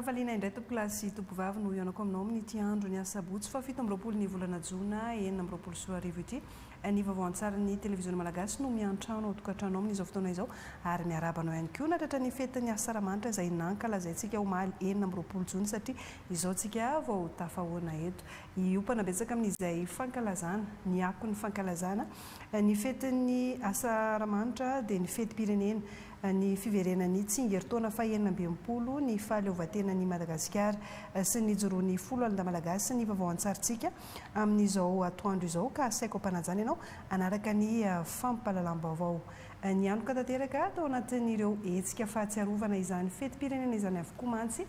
Mankafaliana indray tompokilasy tompovavy no ianako aminao amin'ity andro ny asabotsy fa 7 ny volana jona 4 ity ny vaovao an-tsara ny televiziona malagasy no miantrano ao tokantrano amin'izao fotoana izao ary miarabanao ihany koa natratra ny fetin'ny asaramanitra izay nankalazaintsika omaly 4 jona satria izao tsika vao tafahoana eto iopana betsaka amin'izay fankalazana ny ako ny fankalazana ny fetin'ny asaramanitra dia ny feti-pirenena ny fiverenan'ny tsingeritaona faha 20 ny fahaleovatena ny Madagasikara sy ny joroany folo alina malagasy ny vaovao an-tsarintsika amin'izao atoandro izao ka asaiko ampanajana ianao anaraka ny fampahalalam-baovao ny anoka tanteraka tao anatin'ireo hetsika fahatsiarovana izany feti-pirenena izany avokoa mantsy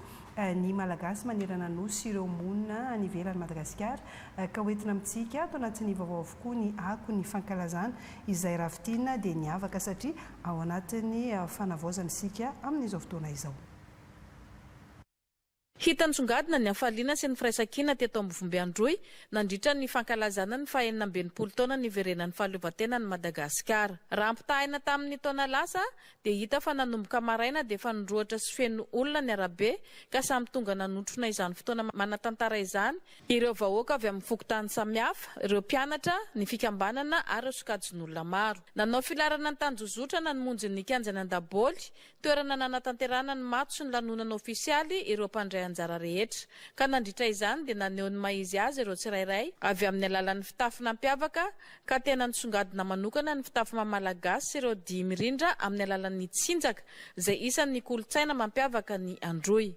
ny malagasy manerana nosy ireo monina ny ivelan'ny Madagasikara ka hoentina amintsika tao anatin'ny vaovao avokoa ny ako ny fankalazana izay rafitina dia niavaka satria ao anatin'ny fanavaozana isika amin'izao fotoana izao. Hitantsongadina ny hafaliana sy ny firaisan-kina teto Ambovombe Androy nandritra ny fankalazana ny faha 20 taona ny iverenan'ny fahaleovatena ny Madagasikara. Raha ampitahina tamin'ny taona lasa dia hita fa nanomboka maraina dia efa nindroatra sy feno olona ny arabe ka samy tonga nanotrona izany fotoana manatantara izany ireo vahoaka avy amin'ny fokontany samihafa, ireo mpianatra, ny fikambanana ary ireo sokajin'olona maro. Nanao filarana ny tanjozotrana ny monjy ny kianjana an-daboly, toerana nanatanterana ny mato sy ny lanonana ofisialy ireo mpandray anjara rehetra ka nandritra izany dia naneho ny maizy azy ireo tsirairay avy amin'ny alalan'ny fitafina mampiavaka ka tena nisongadina manokana ny fitafy mamalagasy sy ireo dia mirindra amin'ny alalan'ny tsinjaka izay isan'ny kolontsaina mampiavaka ny Androy.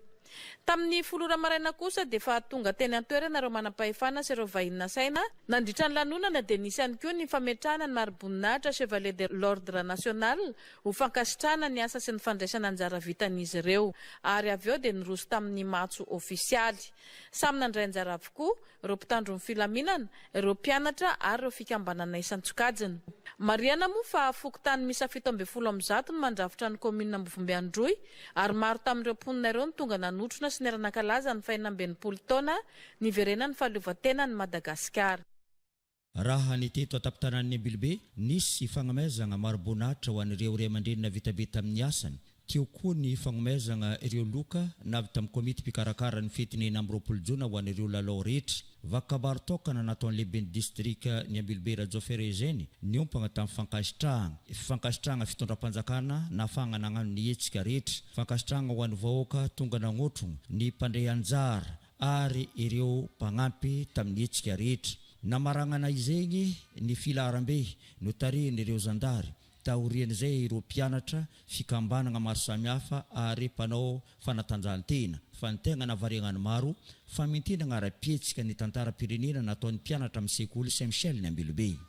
Tamin'ny folora maraina kosa dia fa tonga teny an-toerana ireo manam-pahefana sy ireo vahiny saina nandritra ny lanonana dia nisy ihany koa ny fametrahana ny mariboninahitra Chevalier de l'Ordre National ho fankasitrahana ny asa sy ny fandraisana anjara vitan'izy ireo ary avy eo dia niroso tamin'ny matso ofisialy. Samy nandray anjara avokoa ireo mpitandro ny filaminana, ireo mpianatra ary ireo fikambanana isan-tsokajiny. Mariana moa fa fokontany misa 17 no mandrafitra ny komina Ambovombe Androy ary maro tamin'ireo mponina ireo ny tonga nanotrona sy neranan-kalaza ny faha 20 taona ny iverenan'ny fahaleovatena ny Madagasikara. Raha ny teto ataptanan'ny Ambilobe nisy fanomezana mariboninahitra ho an'ireo ray aman-drenina vitabe tamin'ny asany. Teo koa ny fanomezana ireo loka navy tamin'ny komity mpikarakara ny fetiny 20 jona ho an'ireo lalao rehetra. Vakabary tokana nataon'ny lehiben'ny distrika ny Ambilobe Rajoférezeny niompana tamin'ny fankasitrahana fitondram-panjakana nafana nagnano ny hetsika rehetra. Fankasitrahana ho an'ny vahoaka tonga nangotrona ny mpandray anjara ary ireo mpagnampy tamin'ny hetsika rehetra. Namaranana izegny ny filarambe no tarehin'ireo zandary taorian'izay ireo mpianatra fikambanana maro samihafa ary mpanao fanatanjahantena fa ny tegna navarianany maro famintinana ara-pietsika ny tantaram-pirenena nataon'ny mpianatra amin'ny sekoly Saint-Michel ny Ambilobe.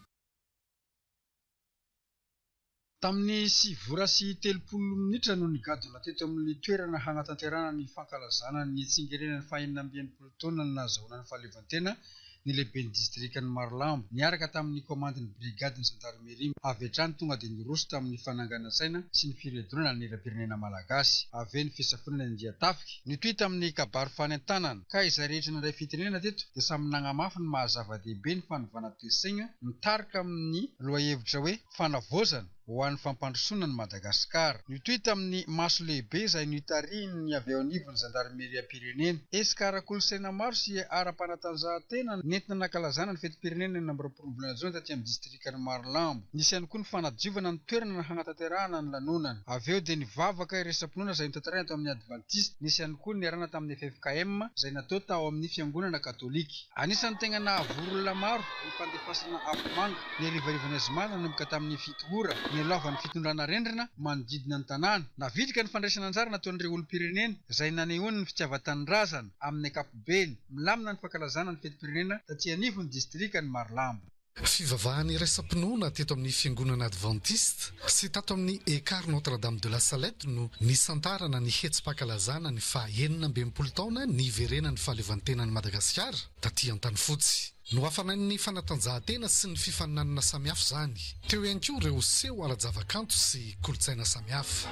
Tamin'ny 7:30 minitra no nigadona teto amin'ny toerana hanatanterana ny fankalazana ny tsingerenan'ny faha 20 taona ny nahazoana ny fahaleovatena ny lehiben'ny distrikan'ny Marlambo niaraka tamin'ny komandin'ny brigadiny gendarmerie avy hatrany tonga dia niroso tamin'ny fanangana saina sy ny firedrona ny era-pirenena malagasy avy ny fisafonana ny diatafika nitoy tamin'ny kabaro fanentanana ka izay rehetra nandray fitenena teto dia samy nagnamafy ny mahazava-dehibe ny fanovana toe-saigna mitarika amin'ny lohahevitra hoe fanavaozana ho an'ny fampandrosoana ny Madagasikara. Nitoy tamin'ny maso lehibe izay nitarihiny avy ao anivon'ny gendarmerie pirenena esikara-kolosaina maro sy ara-panatanjahantena nentina nankalazana ny feti-pirenena ny 20 volana jona taty amin'ny distrikan'ny Marlambo. Nisy ihany koa ny fanadiovana ny toerana hanatanterahana ny lanonana. Avy eo dia nivavaka iresa-pinoana izay notanterahina tao amin'ny Adventiste. Nisy ihany koa ny arana tamin'ny FFKM izay natao tao amin'ny fiangonana katolika. Anisan'ny tegna nahavoro olona maro ny fandefasana afomanga ny arivarivana zomana nanomboka tamin'ny 7 ora ny alovan'ny fitondrana rendrina manodidina ny tanàna. Navitrika ny fandraisana anjara nataon'ireo olom-pirenena izay nanehoany ny fitiavan-tanindrazana amin'ny ankapobeny milamina ny fankalazana ny feti-pirenena taty anivon'ny distrikan'ny Marlambo. Fivavahany iraisam-pinoana teto amin'ny fiangonana Adventiste sy tato amin'ny Écart Notre-Dame de la Salette no nisantarana ny hetsim-pankalazana ny faha 20 taona ny iverenan'ny fahaleovantenan'ny Madagasikara taty an-tanifotsy. No hafanain'ny fanatanjahantena sy ny fifaninanana samihafa zany. Teo ihany koa ireo seho ara-javakanto sy kolontsaina samihafa.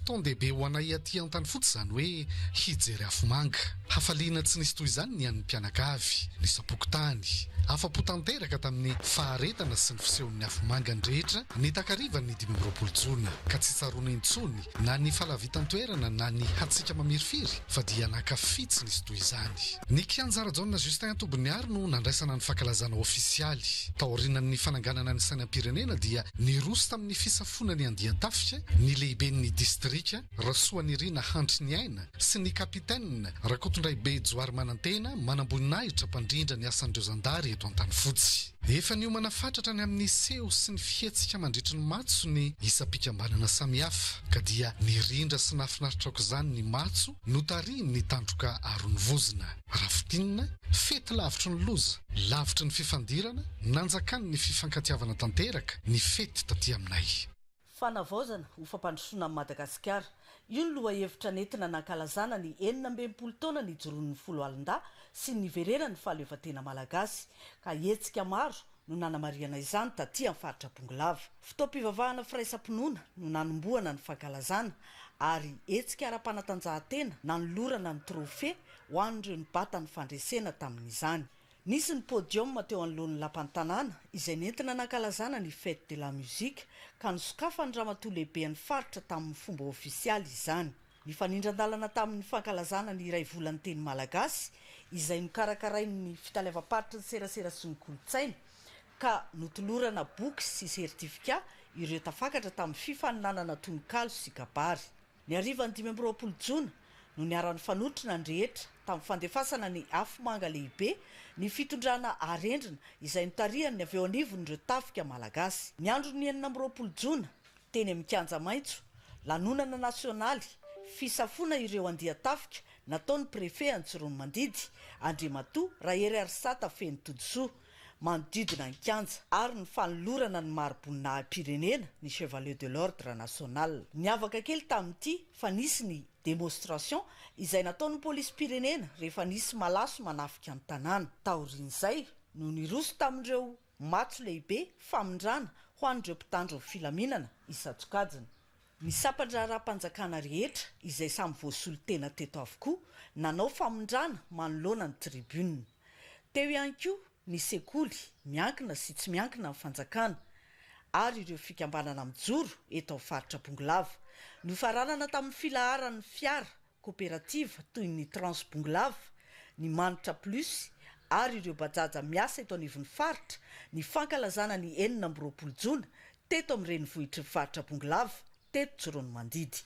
fotoan-dehibe ho anay aty an-tany fotsy izany hoe hijery afomanga. Hafaliana tsy nisy toy izany ny an'ny mpianakavy, ny sapokotany, afa-po tanteraka tamin'ny faharetana sy ny fisehon'ny afomanga ny rehetra ny takarivan'ny 20 jona, ka tsy tsaroana intsony na ny falavitan-toerana na ny hatsika mamirifiry fa dia nakafy tsy nisy toy izany. Ny kianjara Jaona Justin Toboniary no nandraisana ny fankalazana ofisialy. Taorianan'ny fananganana ny sainam-pirenena dia niroso tamin'ny fisafona ny Andian-tafika, ny lehiben'ny distrika Rasoanirina Hantry ny aina sy ny kapitaine Rakotondraibe Joary Manantena manamboninahitra mpandrindra ny asan'ireo zandary eto an-tany fotsy. Efa niomana fatratra ny amin'ny seho sy ny fihetsika mandritry ny matso ny isam-pikambanana samihafa, ka dia nirindra sy nafinaritra aok'izany ny matso notariny ny tandroka arony vozina. Rafitinina, fety lavitry ny loza, lavitry ny fifandirana, nanjakany ny fifankatiavana tanteraka, ny fety taty aminay. Fanavaozana ho fampandrosoana amin'ny Madagasikara. Io ny lohahevitra nentina nankalazana ny 19 taona ny joroan'ny 10 alin-da sy ny niverena ny fahaleovantena malagasy, ka hetsika maro no nanamariana izany taty amin'ny faritra Bongolava. Fotoam-pivavahana firaisam-pinoana no nanomboana ny fankalazana ary hetsika ara-panatanjahantena nanolorana ny trophée ho an'ireo nibata ny fandresena tamin'izany. Nisy ny podium teo anoloan'ny lapan'ny tanàna izay nentina nankalazana ny fête de la musique, ka nisokafa ny ramatoa lehibe ny faritra tamin'ny fomba ofisialy izany. Ny fanindran-dalana tamin'ny fankalazana ny iray volan'ny teny malagasy izay nokarakarain'ny fitalevam-paritra ny serasera sy ny kolontsaina, ka notolorana boky sy sertifika ireo tafakatra tamin'ny fifaninanana tononkalo sy kabary. Ny arivan'ny 20 jona no niara-ny fanotrina ny rehetra tamin'ny fandefasana ny afomanga lehibe ny fitondrana arendrina izay notarihan'ny avy eo anivon'ireo tafika malagasy. Ny andro ny 20 jona teny amin'ny Kianja Maitso, lanonana nasionaly fisafona ireo andian-tafika nataon'ny prefet Antsiron'ny Mandidy Andriamatoa Rahery Arsata Fenitodosoa manodidina ny Kianja ary ny fanolorana ny mari-boninahim-pirenena ny Chevalier de l'Ordre National. Niavaka kely tamin'ity fa nisy ny démonstration izay nataon'ny polisy-pirenena rehefa nisy malaso manafika ny tanàna. Taorian'izay no niroso tamin'ireo matso lehibe famindrana ho an'ireo mpitandro ny filaminana isatsokajiny. Ny sampandra-ra-panjakana rehetra izay samy voasolo tena teto avokoa nanao famindrana manoloana ny tribune. Teo ihany koa ny sekoly miankina sy tsy miankina amin'ny fanjakana ary ireo fikambanana mijoro eto amin'ny faritra Bongolava. Nofaranana tamin'ny filaharan'ny fiara kooperativa toy ny Trans Bongolava, ny Manitra Plus ary ireo bajaja miasa eto anivon'ny faritra ny fankalazana ny 20 jona teto amin'ny renivohitr'ny faritra Bongolava, teto Joroany Mandidy.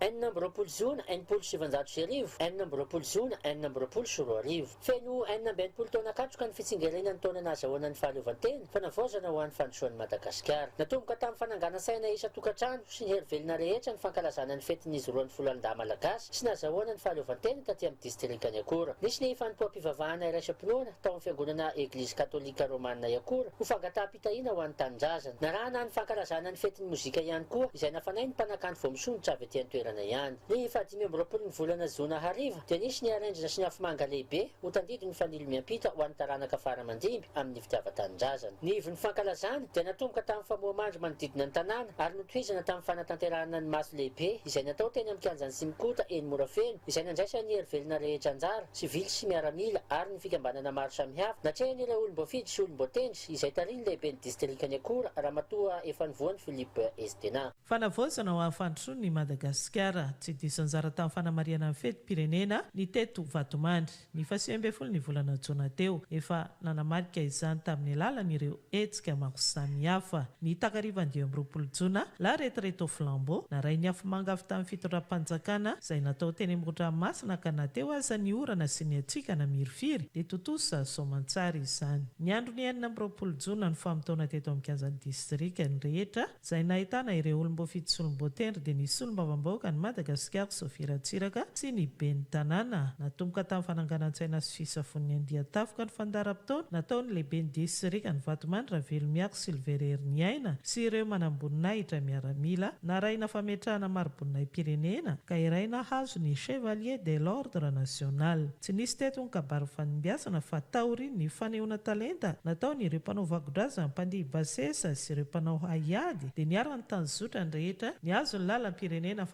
20 jona 1700 20 jona 20 feno 20 taona katroka ny fitsingerenan'ny taona nahazahoana ny fahaleovantena fanavaozana ho an'ny fandrosoan'ny Madagasikara. Natomboka tamin'ny fanangana saina isa-tokantrano sy ny herivelona rehetra ny fankalazana ny fetin'izy roa ny folo alin-da malagasy sy nahazahoana ny fahaleovantena taty amin'ny distrikany Akora. Nisy ny fanimpoam-pivavahana iraisam-pinoana tao amin'ny fiangonana Eglizy Katolika Romanina Akora ho fangataham-pitahiana ho an'ny tanindrazana. Narahana ny fankalazana ny fetin'ny mozika ihany koa izay nafanahy ny mpanakanto voamisonitra avy etỳ an-toerana ihany. Ny fahadimy amby roapolo ny volana Jona hariva dia nisy ny arendrina sy ny afomanga lehibe ho tandidy ny fanilo miampita ho an'ny taranaka faramandimby amin'ny fitiava-tanindrazana. Ny ivon'ny fankalazana dia natomboka tamin'ny famohamandry manodidina ny tanàna ary notohizana tamin'ny fanatanterahana ny maso lehibe izay natao teny amin'ny kianjan'ny Simikota eny Morafeno izay nandraisa ny herivelona rehetra anjara sivily sy miaramila ary ny fikambanana maro samihafa natrehan'ireo olom-boafidy sy olom-boatendry izay tariny lehiben'ny distrikany Akora ramatoa efa nivoany Philippe Estena. Fanavaozana ho afandrosoan'ny Madagasikara tsy diso anjara tamin'ny fanamariana ny fetim-pirenena ny teto Vatomandry ny 20 ny volana Jona teo efa nanamarika izany tamin'ny alalan'ireo hetsika maro samihafa. Ny takariva 20 Jona la retraite au flambeau naray ny afomanga avy tamin'ny fitondram-panjakana izay natao teny Modramasina ka nateo aza ny orana sy ny atsikana mirifiry dia totosa soamantsara izany. Ny andro ny 20 Jona ny famotaona teto amin'ny kianjan'ny distrika ny rehetra izay nahitana ireo olom-boafidy sy olom-boatendry dia nisy olom-bavam-bahoaka ny Madagasikara Sofira Tsiraka sy ny ben'ny tanàna. Natomboka tamin'ny fananganan-tsaina sy fisafon'ny andian-tafoka ny fandaharam-potoana nataony lehibe ny distrika ny Vatomandry Ravelonmiako Silverer Niaina sy ireo manamboninahitra miaramila naraina fametrahana maro-boninahitra pirenena ka iraina hazo ny Chevalier de l'Ordre National. Tsy nisy teto ny kabary fanimbiasana fa taoriny ny fanehoana talenta nataony ireo mpanao vagodraza mpandihy basesa sy ireo mpanao haiady dia niarany tany zotra ny rehetra ny azo ny lalam-pirenena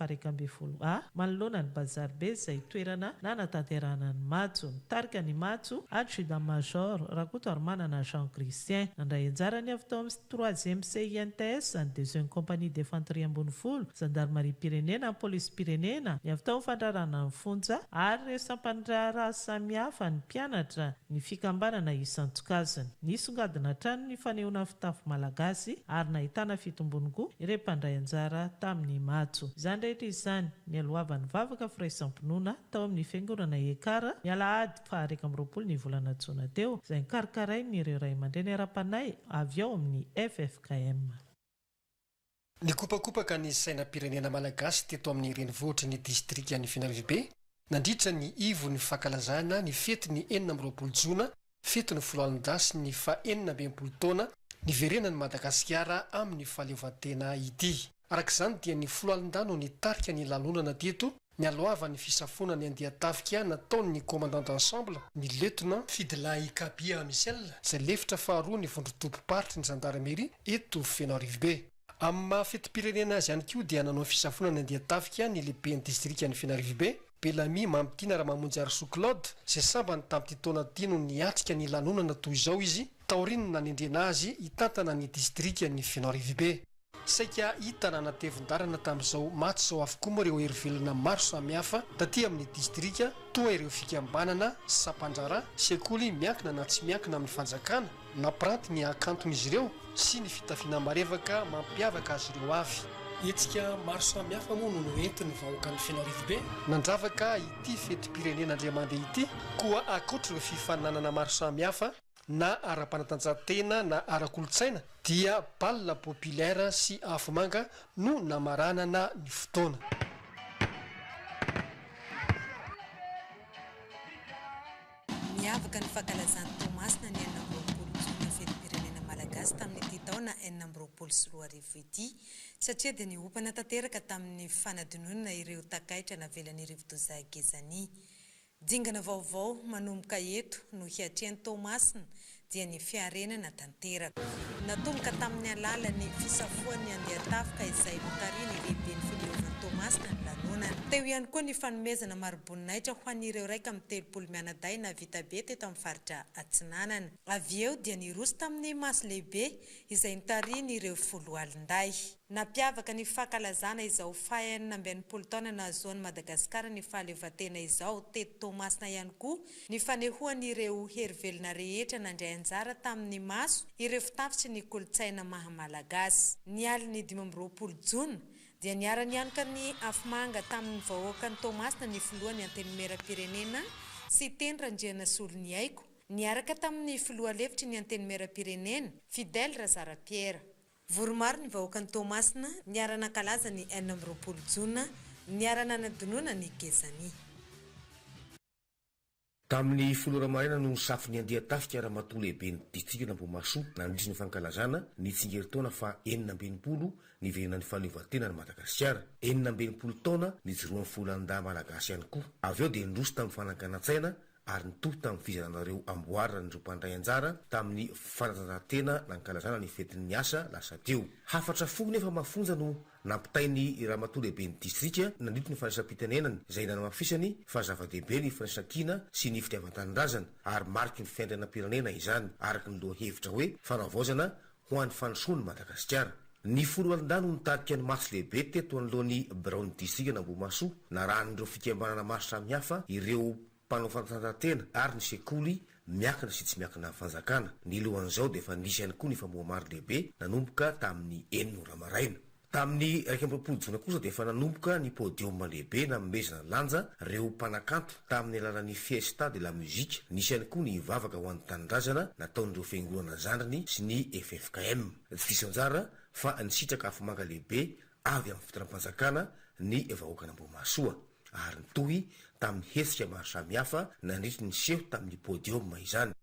A manoloana ny bazary be izay toerana nanatanterahana ny matso. Nitarika ny matso adjudant major Rakoto ary manana Jean Christian nandray anjarany avy tao amin'ny 3e CINTS ny 2e compagnie d'infanterie ambony folo gendarmerie pirenena police pirenena ny avy tao amin'ny fandrarana ny fonja ary ireo sampandrara samihafa ny mpianatra ny fikambanana isan-tsokazany. Nisongadina trano ny fanehoana fitafy malagasy ary nahitana fitombony koa ireo mpandray anjara tamin'ny matso. Izany rehetra izany ny alohavan'ny vavaka firaisampinoana tao amin'ny fiangonana Ekara ny Alahady 12 ny volana Jona teo izay nikarakarainy ireo ray aman-dreny ara-panay avy ao amin'ny FFKM. Ny kopakopaka ny sainam-pirenena malagasy teto amin'ny renivohitra ny distrika ny Finarivbe nandritra ny ivo ny fankalazana ny fety ny 14 Jona, fety ny foloalindasy ny fa-20 taona ny verenan'ny Madagasikara amin'ny fahaleovantena ity. Arak'izany dia ny foloalindano ny tarika ny lalonana teto ny alohavan'ny fisafona ny andian-tafika nataony ny commandant d'ensemble ny lieutenant Fidelahy Kabia Michel izay lefitra faharoa ny vondrotopo-paritry ny gendarmerie eto Fianarivbe. Amin'ny mahafetim-pirenena azy ihany koa dia nanao fisafona ny andian-tafika ny lehiben'ny distrika ny Fianarivbe Belami Mamptina Ramamonjy Arso-Claude izay sambany tamin'ity taona tino ny atrika ny lanonana toy izao izy taoriny nanendrena azy hitantana ny distrika ny Fianarivbe. Saika hita nanatevin-darana tamin'izao maty izao avokoa moa ireo herivelona maro samihafa taty amin'ny distrika toa ireo fikambanana sampandrara sekoly miankina na tsy miankina amin'ny fanjakana napranty ny akanton'izy ireo sy ny fitafiana marevaka mampiavaka azy ireo avy. Hetsika maro samihafa moa no entin'ny vahoaka ny Fianarivbe nandravaka ity fetim-pirenena Andriamandeha ity koa akoatra ireo fifaninanana maro samihafa na ara-panatanjahantena na ara-kolotsaina dia balle populaire sy afomanga no namaranana ny fotoana. Miavaka ny fankalazan'ny Tomasina ny 14 Jona fetim-pirenena malagasy tamin'ity taona 2024 ity satria dia niopana tanteraka tamin'ny fanadinonana ireo takaitra navelan'ny rivo-doza Gezany. Dingana vaovao manomboka eto no hiatrehan'ny Tomasina dia ny fiarenana tanteraka. Natomboka tamin'ny alalan'ny fisafoan'ny andian-tafika izay notariny lehiben'ny filohan'ny Tomasina ny lanonana. Teo ihany koa ny fanomezana maro-boninahitra ho an'ireo raika amin'ny 30 mianaday na vita be teto amin'ny faritra Atsinanana. Avy eo dia niroso tamin'ny maso lehibe izay nitariny ireo folo alinday. Napiavaka ny fankalazana izao fa-20 taona nahazoan'i Madagasikara ny fahaleovantena izao teto Tomasina ihany koa ny fanehoan'ireo herivelona rehetra nandray anjara tamin'ny maso ireo fitafy sy ny kolotsaina mahamalagasy. Ny aliny 20 Jona dia niara-nianaka ny afomanga tamin'ny vahoaka ny Tomasina ny filohan'ny antenimera-pirenena sy teny Randriana Soloniaiko niaraka tamin'ny filoha-lefitry ny antenimera-pirenena Fidèle Razara-Pierre. Voromaro ny vahoaka ny Tomasina niara-nankalaza ny 20 Jona niara-nanadinoana ny Gezany. Tamin'ny folo ramaina no safiny andian-tafika ramatoa lehibe ny distrika n'Ambohimaso nandritry ny fankalazana ny tsingerin-taona fa 40 ny verenan'ny fahaleovantena ny Madagasikara. 40 taona ny joroan'ny folandahy malagasy ihany koa. Avy eo dia nirosy tamin'ny fanankana-tsaina ary nitohy tamin'ny fizananareo amboarina ny rompandray anjara tamin'ny fanatanjahantena nankalazana ny fetin'ny asa lasa teo. Hafatra fo nefa mafonja no nampitainy ramatoa lehibe ny distrika nandritra ny fanaisam-pitenenany izay nanamafisany fa zava-dehibe ny fanaisan-kina sy ny fitiavan-tanindrazana ary mariky ny fiandrianam-pirenena izany araky ny lohahevitra hoe fanavaozana ho an'ny fanosoan'ny Madagasikara. Ny folo alindano nitarika ny maso lehibe teto anoloan'ny Brown distrika n'Ambohimaso naran'ireo fikambanana maro samihafa ireo mpanao fanatanjahantena ary ny sekoly miakina sy tsy miakina amin'ny fanjakana. Ny lohan'izao dia efa nisy ihany koa ny famohamaro lehibe nanomboka tamin'ny 9 ramaraina. Tamin'ny 20 Jona kosa dia efa nanomboka ny podium lehibe namomezana lanja ireo mpanakanto tamin'ny alalan'ny Fiesta de la Musique. Nisy ihany koa ny vavaka ho an'ny tanindrazana nataon'ireo fiangonana zandriny sy ny FFKM. Diso anjara fa nisitraka afomanga lehibe avy amin'ny fitram-panjakana ny vahoakana Ambohimasoa ary nitohy tamin'ny hetsika maro samihafa nandritry ny seho tamin'ny podium izany.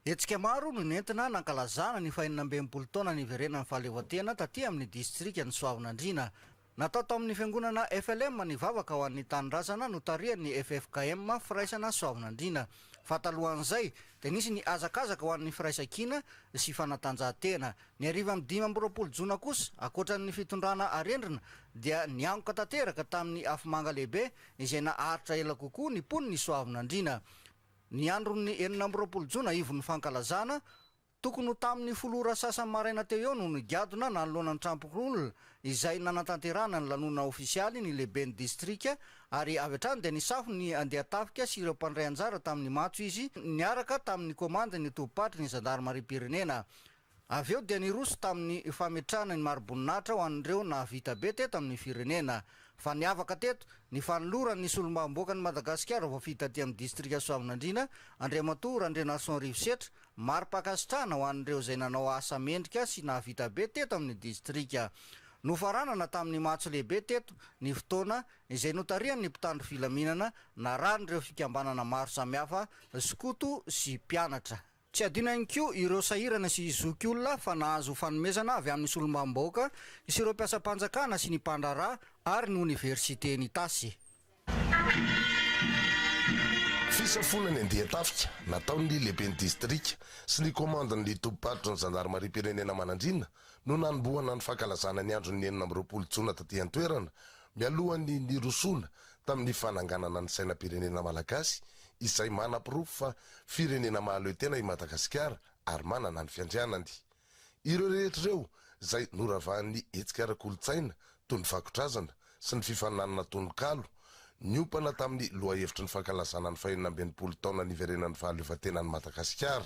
Hetsika maro no nentina nankalazana ny 19 taona niverenan'ny fahaleovantena taty amin'ny distrika ny Soavinandriana. Natao tao amin'ny fiangonana FLM ny vavaka ho an'ny tanindrazana no tarihan'ny FFKM firaisana Soavinandriana. Fatalohan'izay dia nisy ny azakazaka ho an'ny firaisan-kina sy fanatanjahantena. Ny ariva amin'ny 5 jona kosa akoatran'ny fitondrana arendrina dia niangoka tanteraka tamin'ny afomanga lehibe izay naharitra ela kokoa ny poniny Soavinandriana. Ny andron'ny 4 jona ivon'ny fankalazana tokony ho tamin'ny folora sasany maraina teo eo no nigadona nanoloana ny trampon'olona izay nanatanterana ny lanona ofisialy ny lehiben'ny distrika ary avy hatrany dia nisafo ny andeha tafika sy ireo mpandray anjara tamin'ny matso izy niaraka tamin'ny komanda ny topatry ny zandarmariam-pirenena. Avy eo dia niroso tamin'ny fametrahana ny maro-boninahitra ho an'ireo nahavita be teto amin'ny firenena. Fa niavaka teto ny fanoloran'ny solombavamboaka ny Madagasikara voafita aty amin'ny distrika Soavinandriana Andriamatoa André Nason Rivosetra maro-pakasitrahana ho an'ireo izay nanao asa mendrika sy nahavita be teto amin'ny distrika. Nofaranana tamin'ny matso lehibe teto ny fotoana izay notarihan'ny mpitandro filaminana naran'ireo fikambanana maro samihafa skoto sy mpianatra. Tsy adino ihany koa ireo sahirana sy zokiolona fa nahazo fanomezana avy amin'ny solombavamboaka sy ireo mpiasam-panjakana sy ny mpandraharaha ary ny oniversite ny tasy. Fisafonany andeha tafika nataon'ny lehiben'ny distrika sy ny komandany topatry ny zandarmariam-pirenena Manandrina no nanombohana ny fankalazana ny andron'ny 20 jona taty an-toerana mialohan'ny nirosona tamin'ny fananganana ny sainam-pirenena malagasy izay manam-pirofo fa firenena mahaleo tena i Madagasikara ary manana ny fiandrianany. Ireo rehetr'ireo izay noravahan'ny hetsika ara-kolotsaina toy ny fakotrazana sy ny fifaninanana tononkalo niompana tamin'ny lohahevitry ny fankalazana ny 19 taona niverenan'ny fahaleovantenan'ny Madagasikara.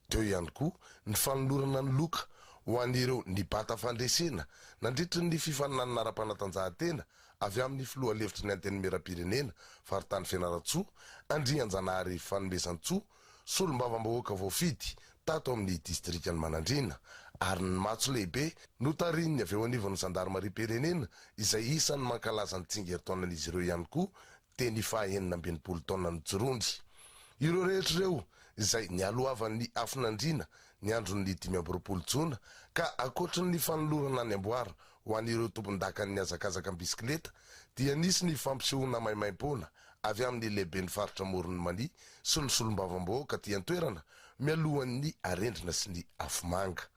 Teo ihany koa ny fanolorana ny loka ho an'ireo nibata fandresena nandritry ny fifaninanana ara-panatanjahantena avy amin'ny filohalevitry ny antenimera-pirenena faritany Fianaratsoa Andrianjanahary Fanomezantsoa solombavamboaka voafidy tato amin'ny distrikany Manandrina ary ny matso lehibe notarininy avy eo anivon'ny zandarmariam-pirenena izay isan'ny mankalaza ny tsingeritaonan'izy ireo ihany koa teny 19 taona ny Jorondry. Ireo rehetr'ireo izay nialohavan'ny Afinandriana ny andron'ny 5 jona ka akoatran'ny fanolorana ny amboara ho an'ireo tompon-dakan'ny azakazaka bisikileta dia nisy ny fampisehoana maimaim-pona avy amin'ny lehiben'ny faritra Morony Mania sy ny solombavamboaka ty an-toerana mialohan'ny arendrina sy ny afomanga.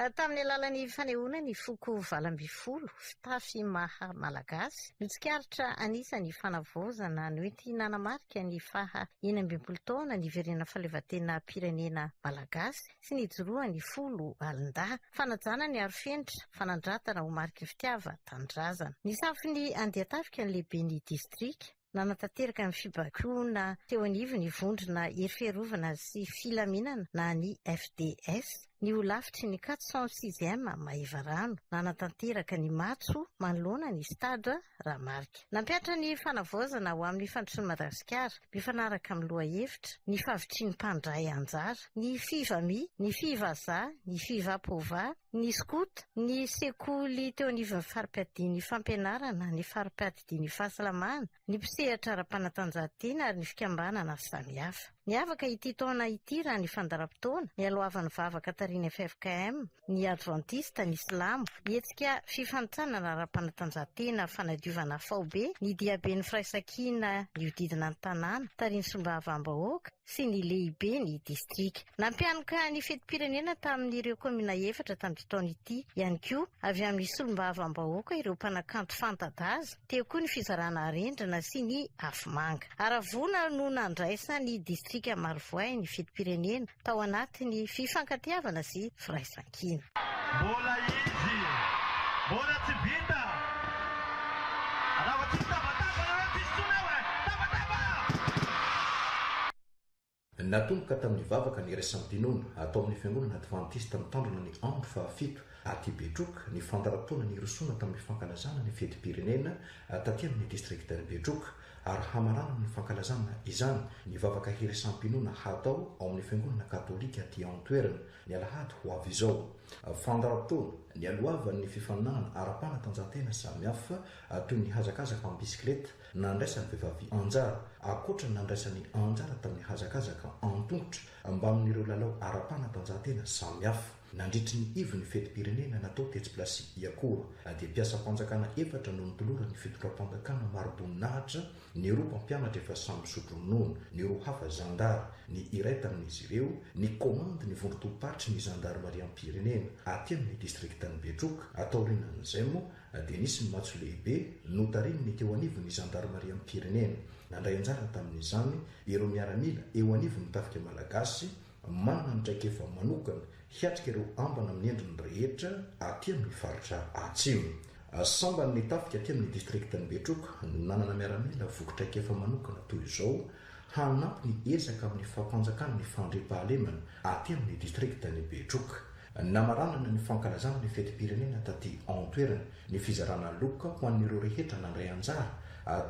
Tamin'ny alalan'ny fanehoana ny foko 20 fitafy maha malagasy notsikaritra anisany fanavozana noety nanamarika ny faha 19 taona niverenan'ny fahaleovantena pirenena malagasy sy nijoroan'ny folo alin-dahy fanajana ny arofenitra fanandratana ho mariky fitiava tanindrazana. Nisafy ny andeha tafika ny lehiben'ny distrika nanatanteraka ny fibakoana teo anivo ny vondrona hery fiarovana sy filaminana na ny FDS ny olafitry ny 406e Mahiva Rano nanatanteraka ny matso manoloana ny stade Ramarika. Nampiatra ny fanavozana ho amin'ny fandrosoan'i Madagasikara mifanaraka amin'ny lohahevitra ny favitry ny mpandray anjara, ny fivami, ny fivaza, ny fivapova, ny skota, ny sekoly teo anivon'ny faripiadiany fampianarana, ny faripiadiany fahasalamana, ny mpisehatra ara-panatanjahantena ary ny fikambanana samihafa. Niavaka ity taona ity raha ny fandaram-potoana mialohavan'ny vavaka tariny FFKM, ny Adventista, ny Silamo, hetsika fifanitsanana ara-panatanjahantena fanadiovana faobe, ny diabe ny firaisan-kina ny hodidina ny tanàna, tariny solombavambahoaka sy ny lehibe ny distrika. Nampianoka ny fetim-pirenena tamin'ireo komina efatra tamin'ity taona ity ihany koa avy amin'ny solombavambahoaka ireo mpanakanto fanta-daza, teo koa ny fizarana arendrina sy ny afomanga. Aravona no nandraisa ny distrika Marovoay ny fetim-pirenena tao anatiny fifankatiavana sy firaisan-kina. Mbola izy, mbola tsy vita. Alawa tsy tabataba tisona we, tabataba. Natomboka tamin'ny vavaka ny Resampinoana atao amin'ny fiangonana Adventista mitandrina ny andro fahafito aty Betroka ny fandaram-potoana ny rosoana tamin'ny fankalazana ny fetim-pirenena taty amin'ny distrikta Betroka ary hamarana ny fankalazana izany ny vavaka hiresampinoana hatao ao amin'ny fiangonana katolika aty antoerana ny alahady ho avy izao fandaram-potoana ny alohavan'ny fifaninanana ara-panatanjahantena samihafa toy ny hazakazaka amin'ny bisikleta nandraisany vehivavy anjara akoatra nandraisany anjara tamin'ny hazakazaka antongotra mba amin'ireo lalao ara-panatanjahantena samihafa nandritry ny ivo ny fetim-pirenena natao tetsiplasy iakora dia mpiasa-panjakana efatra no nitolora ny fitondram-panjakana maroboninahitra ny roa mpampianatra efa samy misotro ronono ny roa hafa zandara ny iray tamin'izy ireo ny komandy ny vondrotompatry ny zandaromaria am-pirenena aty amin'ny distriktany betroka ataorinan'izay moa dia nisy matso lehibe notariny ny teo anivo ny zandaromaria am-pirenena nandray anjara tamin'izany ireo miaramila eo anivo ny tafika malagasy manana ndraiky efa manokana hiatrika ireo ambana amin'ny endriny rehetra aty amin'ny faritra atsimo sambany ny tafika aty amin'ny distriktany betroka nanana miaramila vokitraika efa manokana toy izao hanampy ny ezaka amin'ny fampanjakana ny fandre-pahalemana aty amin'ny distriktany betroka namaranana ny fankalazana ny fetim-pirenena taty antoerana ny fizarana loka ho an'ireo rehetra nandray anjara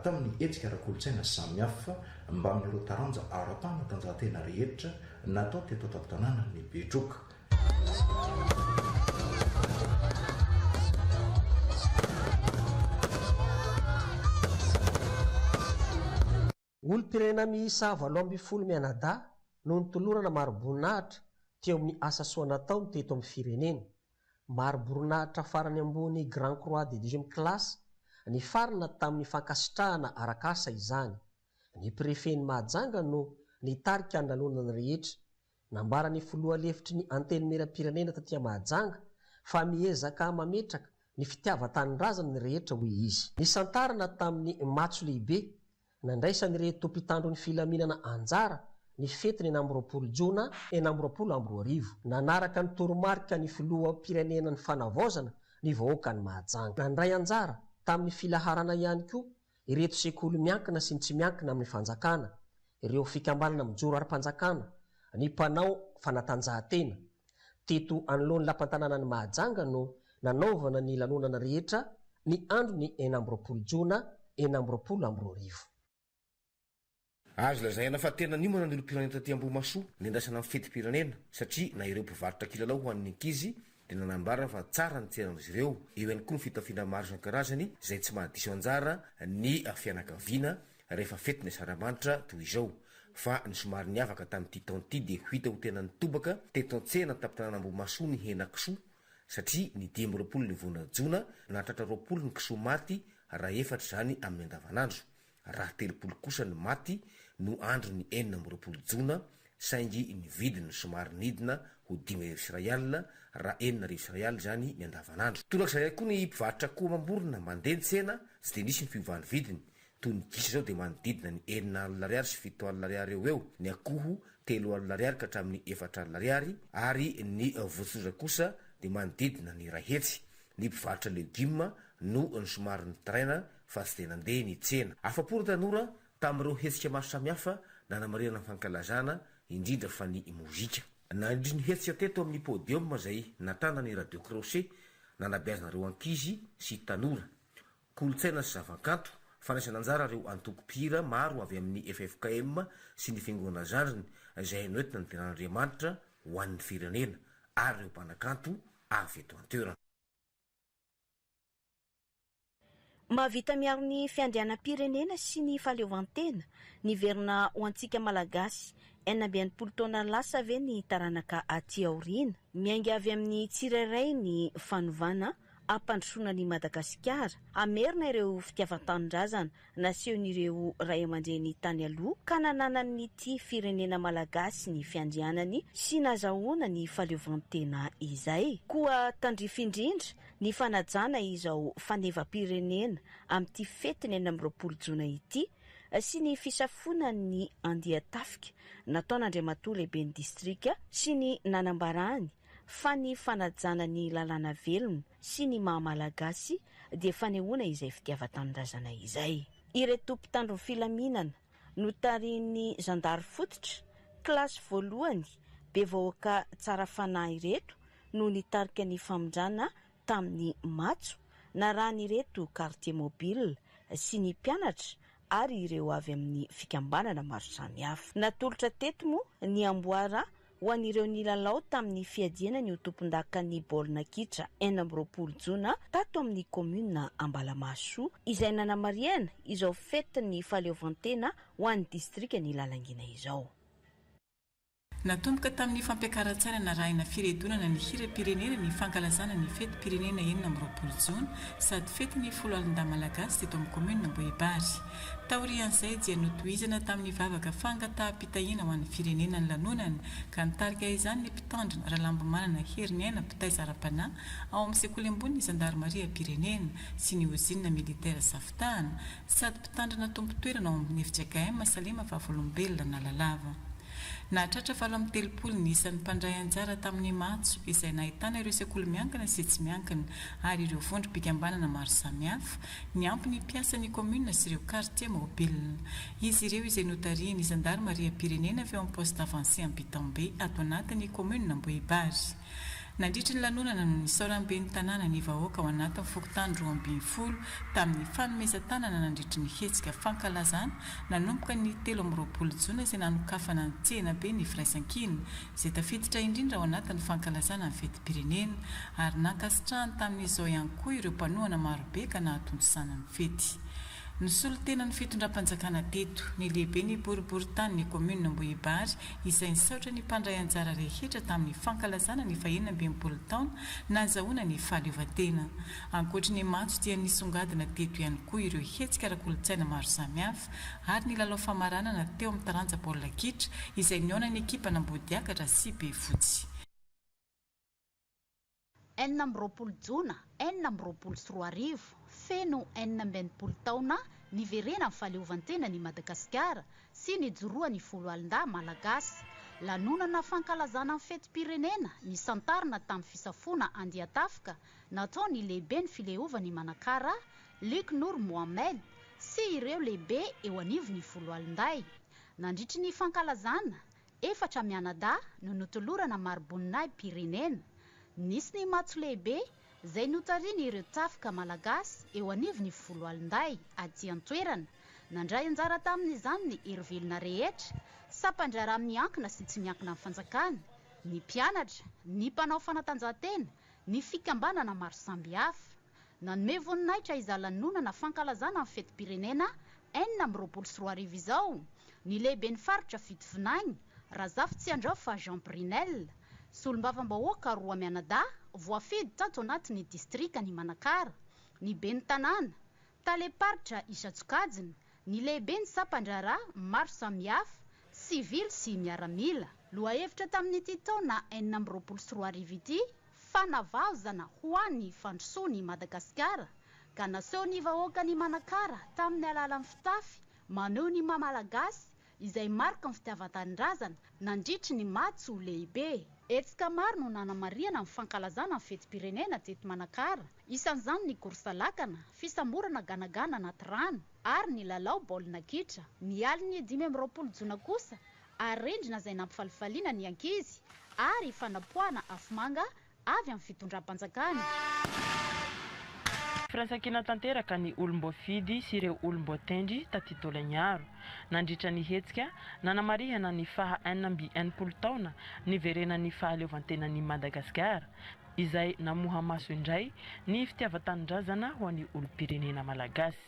tamin'ny etsika ara-kolotsaina samihafa mba amin'ireo taranja ara-panatanjahantena rehetra natao teto tapitanana ny betroka Olom-pirenena miisa 7 mianadahy no nitolorana maroboninahitra teo amin'ny asa soa natao teto amin'ny firenena. Maroboninahitra farany ambony Grand Croix de 10e classe ny farina tamin'ny fankasitrahana arak'asa izany. Ny prefeny Mahajanga no nitarika ny lalonany rehetra. Nambarany filoha lefitry ny antenimieram-pirenena taty Mahajanga fa miezaka mametraka ny fitiavan-tanindrazana ny rehetra hoy izy. Nisantarana tamin'ny matso lehibe nandraisany reto mpitandro ny filaminana anjara ny fetiny 20 Jona 2022. Nanaraka ny toromarika ny filoham-pirenena ny fanavaozana ny vahoaka ny Mahajanga. Nandray anjara tamin'ny filaharana ihany koa ireto sekoly miankina sy ny tsy miankina amin'ny fanjakana, ireo fikambanana mijoro ara-panjakana, ny mpanao fanatanjahantena. Teto anoloan'ny lampantanana ny Mahajanga no nanaovana ny lanonana rehetra ny andro ny 20 Jona 2022. Azo lazaina fa tena niomana ny olo-pirenena taty Ambohimasoa nindrasana amin'ny fetim-pirenena satria na ireo mpivarotra kilalao ho an'ny ankizy dia nanambarana fa tsara ny tsenan'izy ireo. Eo ihany koa ny fitafiana maro isan-karazany izay tsy mahadiso anjara ny fianakaviana rehefa fetiny saramanitra toy izao. Fa ny somary niavaka tamin'ity taon'ity dia hita ho tena nitobaka teto an-tsena tapitanana Ambohimasoa ny henan-kisoa satria ny 20 ny vona Jona nahatratra 20 ny kisoa maty raha efatra zany amin'ny andavanandro. Raha 30 kosa ny maty no andro ny 20 Jona saingy ny vidiny somary nidina ho 5,000 raha 4,000 zany ny andavanandro. Tolak'izay koa ny mpivarotra koa mamborona mandeha tsena tsy dia nisy ny fiovany vidiny. Toy ny gisa zao dia manodidina ny 4,000 sy 7,000 eo ny akoho 3,000 ka hatramin'ny 4,000 ary ny voatsoza kosa dia manodidina ny rahetsy. Ny mpivarotra legioma no ny somary ny traina fa tsy dia nandeha ny tsena. Afa-poro tanora tamin'ireo hetsika maro samihafa nanamarena ny fankalazana indrindra fa ny mozika. Nandry ny hetsika teto amin'ny podium izay natana ny radio crochet nanabeazanareo ankizy sy tanora. Kolotsaina sy zavakanto fanaisana anjara ireo antoko-pihira maro avy amin'ny FFKM sy ny fiangonana zandriny izay noentina ny tenan'Andriamanitra ho an'ny firenena ary ireo mpanakanto avy eto an-toerana. Mahavita miaro ny fiandrianam-pirenena sy ny fahaleovantena ny verina ho antsika malagasy 20 taona lasa ve ny taranaka aty aoriana. Miainga avy amin'ny tsirairay ny fanovana ampandrosoana ny Madagasikara, amerina ireo fitiavan-tanindrazana nasehon'ireo ray aman-dreny tany aloha ka nananan'ity firenena malagasy ny fiandrianany sy nazahoana ny fahaleovantena izay. Koa tandrifindrindra ny fanajana izao fanevam-pirenena amin'ity fetiny 20 Jona ity sy ny fisafona ny andiatafika nataon'Andriamatoa lehibe ny distrika sy ny nanambarany fa ny fanajana ny lalàna velona sy ny mahamalagasy dia fanehoana izay fitiavan-tanindrazana izay. Ireto mpitandro ny filaminana notarian'ny zandary fototra klasy voalohany be vahoaka tsara fanahy ireto no nitarika ny famondrana tamin'ny matso na raha ny reto quartier mobile sy ny mpianatra ary ireo avy amin'ny fikambanana maro samihafa. Natolotra teto moa ny amboara ho an'ireo nilalao tamin'ny fiadiana ny ho tompon-daka ny baolina kitra 20 jona tato amin'ny komuna Ambalamaso izay nanamariana izao fety ny fahaleovantena ho an'ny distrika ny Lalangina izao. Natomboka tamin'ny fampiakaran-tsara narahina firedonana ny hira-pirenena ny fankalazana ny fety pirenena 20 jona sady fety ny folo alin-da malagasy teto amin'ny komuna Ambohibary. Taorian'izay dia notohizana tamin'ny vavaka fangataham-pitahina ho an'ny firenena ny lanonana ka nitarika izany ny mpitandrina Rahalambomanana Heriniana Pitaiza Ara-panahy ao amin'ny sekoly ambony ny Zandarmaria pirenena sy ny ozinina militaira Safitahana sady mpitandrina tompo-toerana ao amin'ny efitra KM Masalema Vavolombelona na Lalava. Nahatratra 7 ny isan'ny mpandray anjara tamin'ny matso izay nahitana ireo sekoly miankina sy tsy miankina ary ireo vondrom-pikambanana maro samihafa ny ampy ny mpiasa ny komuna sy ireo quartier mobilina. Izy ireo izay notariany Zandarmaria pirenena avy ao amin'ny poste avancé Ampitambe ato anatin'ny komuna Ambohibary. Nandritra ny lanonana no nisaoran'ny tanàna ny vahoaka ao anatin'ny fokotany 20 tamin'ny fanomezan-tanana nandritra ny hetsika fankalazana nanomboka ny 13 jona izay nanokafana ny tsena be ny firaisan-kina izay tafiditra indrindra ao anatin'ny fankalazana ny fety pirenena ary nankasitrahany tamin'izao ihany koa ireo mpanohana marobe ka nahatondrosana ny fety. Nisolo tena ny fitondram-panjakana teto ny lehibe ny boriboritany ny komuna Ambohibary izay nisaotra ny mpandray anjara rehetra tamin'ny fankalazana ny 20 taona nazahoana ny fahaleovantena. Ankoatra ny matso dia nisongadina teto ihany koa ireo hetsika ara-kolontsaina maro samihafa ary ny lalao famaranana teo amin'ny taranja baolina kitra izay niona ny ekipa Nambodiakatra sy Befotsy. 20 jona 2023 feno 20 taona niverena amin'ny fahaleovantena ny Madagasikara sy ny joroan'ny folo alin-da malagasy. Lanonana fankalazana ny fety pirenena ny santarina tamin'ny fisafona Andiatafika natao ny lehibe ny filehovany Manakara, Luc Nour Mohamed sy ireo lehibe eo anivony folo alin-day. Nandritry ny fankalazana efatra mianada no notolorana Marbonina pirenena. Nisy ny matso lehibe izay notariany ireo tafika malagasy eo anivony folo alin-day aty an-toerana. Nandray anjara tamin'izany ny Hervelona rehetra, sapandrara amin'ny ankina sy tsy miankina amin'ny fanjakana, ny mpianatra, ny mpanao fanatanjahantena, ny fikambanana maro sambihafa. Nanome voninahitra izay lanonana fankalazana amin'ny fety pirenena 2023 izao. Ny lehiben'ny faritra Fitovinany, Razafy Tsiandrao fa Jean Prinel, solombavam-bahoaka roa mianada voafidy tato anatin'ny distrika ny Manakara, ny ben'ny tanàna, taleparitra Isatsokajina, ny lehiben'ny sapandrara maro samihafa, sivily sy miaramila. Lohahevitra tamin'ny ity taona 2023 ity fanavaozana ho an'ny fandrosoany Madagasikara ka naseho ny vahoaka ny Manakara tamin'ny alalan'ny fitafy maneho ny mamalagasy izay marika ny fitiavan-tanindrazana nandritry ny matso lehibe. Hetsika maro no nanamariana amin'ny fankalazana amin'ny fety pirenena teto Manakara. Isan'izany ny korsalakana, fisamorana ganagana anaty rano ary ny lalao baolina kitra. Ny aliny 15 jona kosa arendrina izay nampifalifaliana ny ankizy ary fanapoana afomanga avy amin'ny fitondram-panjakana. Firaisan-kina tanteraka ny olom-boafidy sy ireo olom-boatendry taty Tolagnaro. Nandritra ny hetsika nanamarihana ny faha 40 taona niverenan'ny fahaleovantena ny Madagasikara izay namoha maso indray ny fitiavan-tanindrazana ho an'ny olom-pirenena malagasy.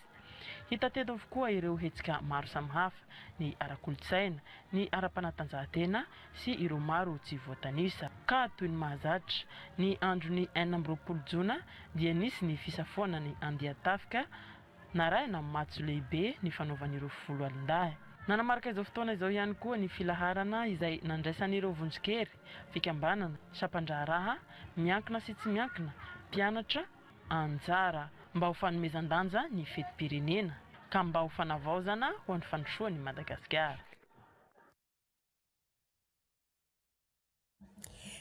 Hita teto avokoa ireo hetsika maro samihafa, ny ara-kolontsaina, ny ara-panatanjahantena sy ireo maro tsy voatanisa. Ka toy ny mahazatra ny andro ny 20 jona dia nisy ny fisafoana ny Andiatafika narahina matso lehibe ny fanaovan'ireo folo alin-dahy. Nanamarika izao fotoana izao ihany koa ny filaharana izay nandraisan'ireo vonjikery, fikambanana, sapandraharaha, miankina sy tsy miankina, mpianatra, anjara mba ho fanomezan-danja ny fety pirenena ka mba ho fanavaozana ho an'ny fandrosoan'ny Madagasikara.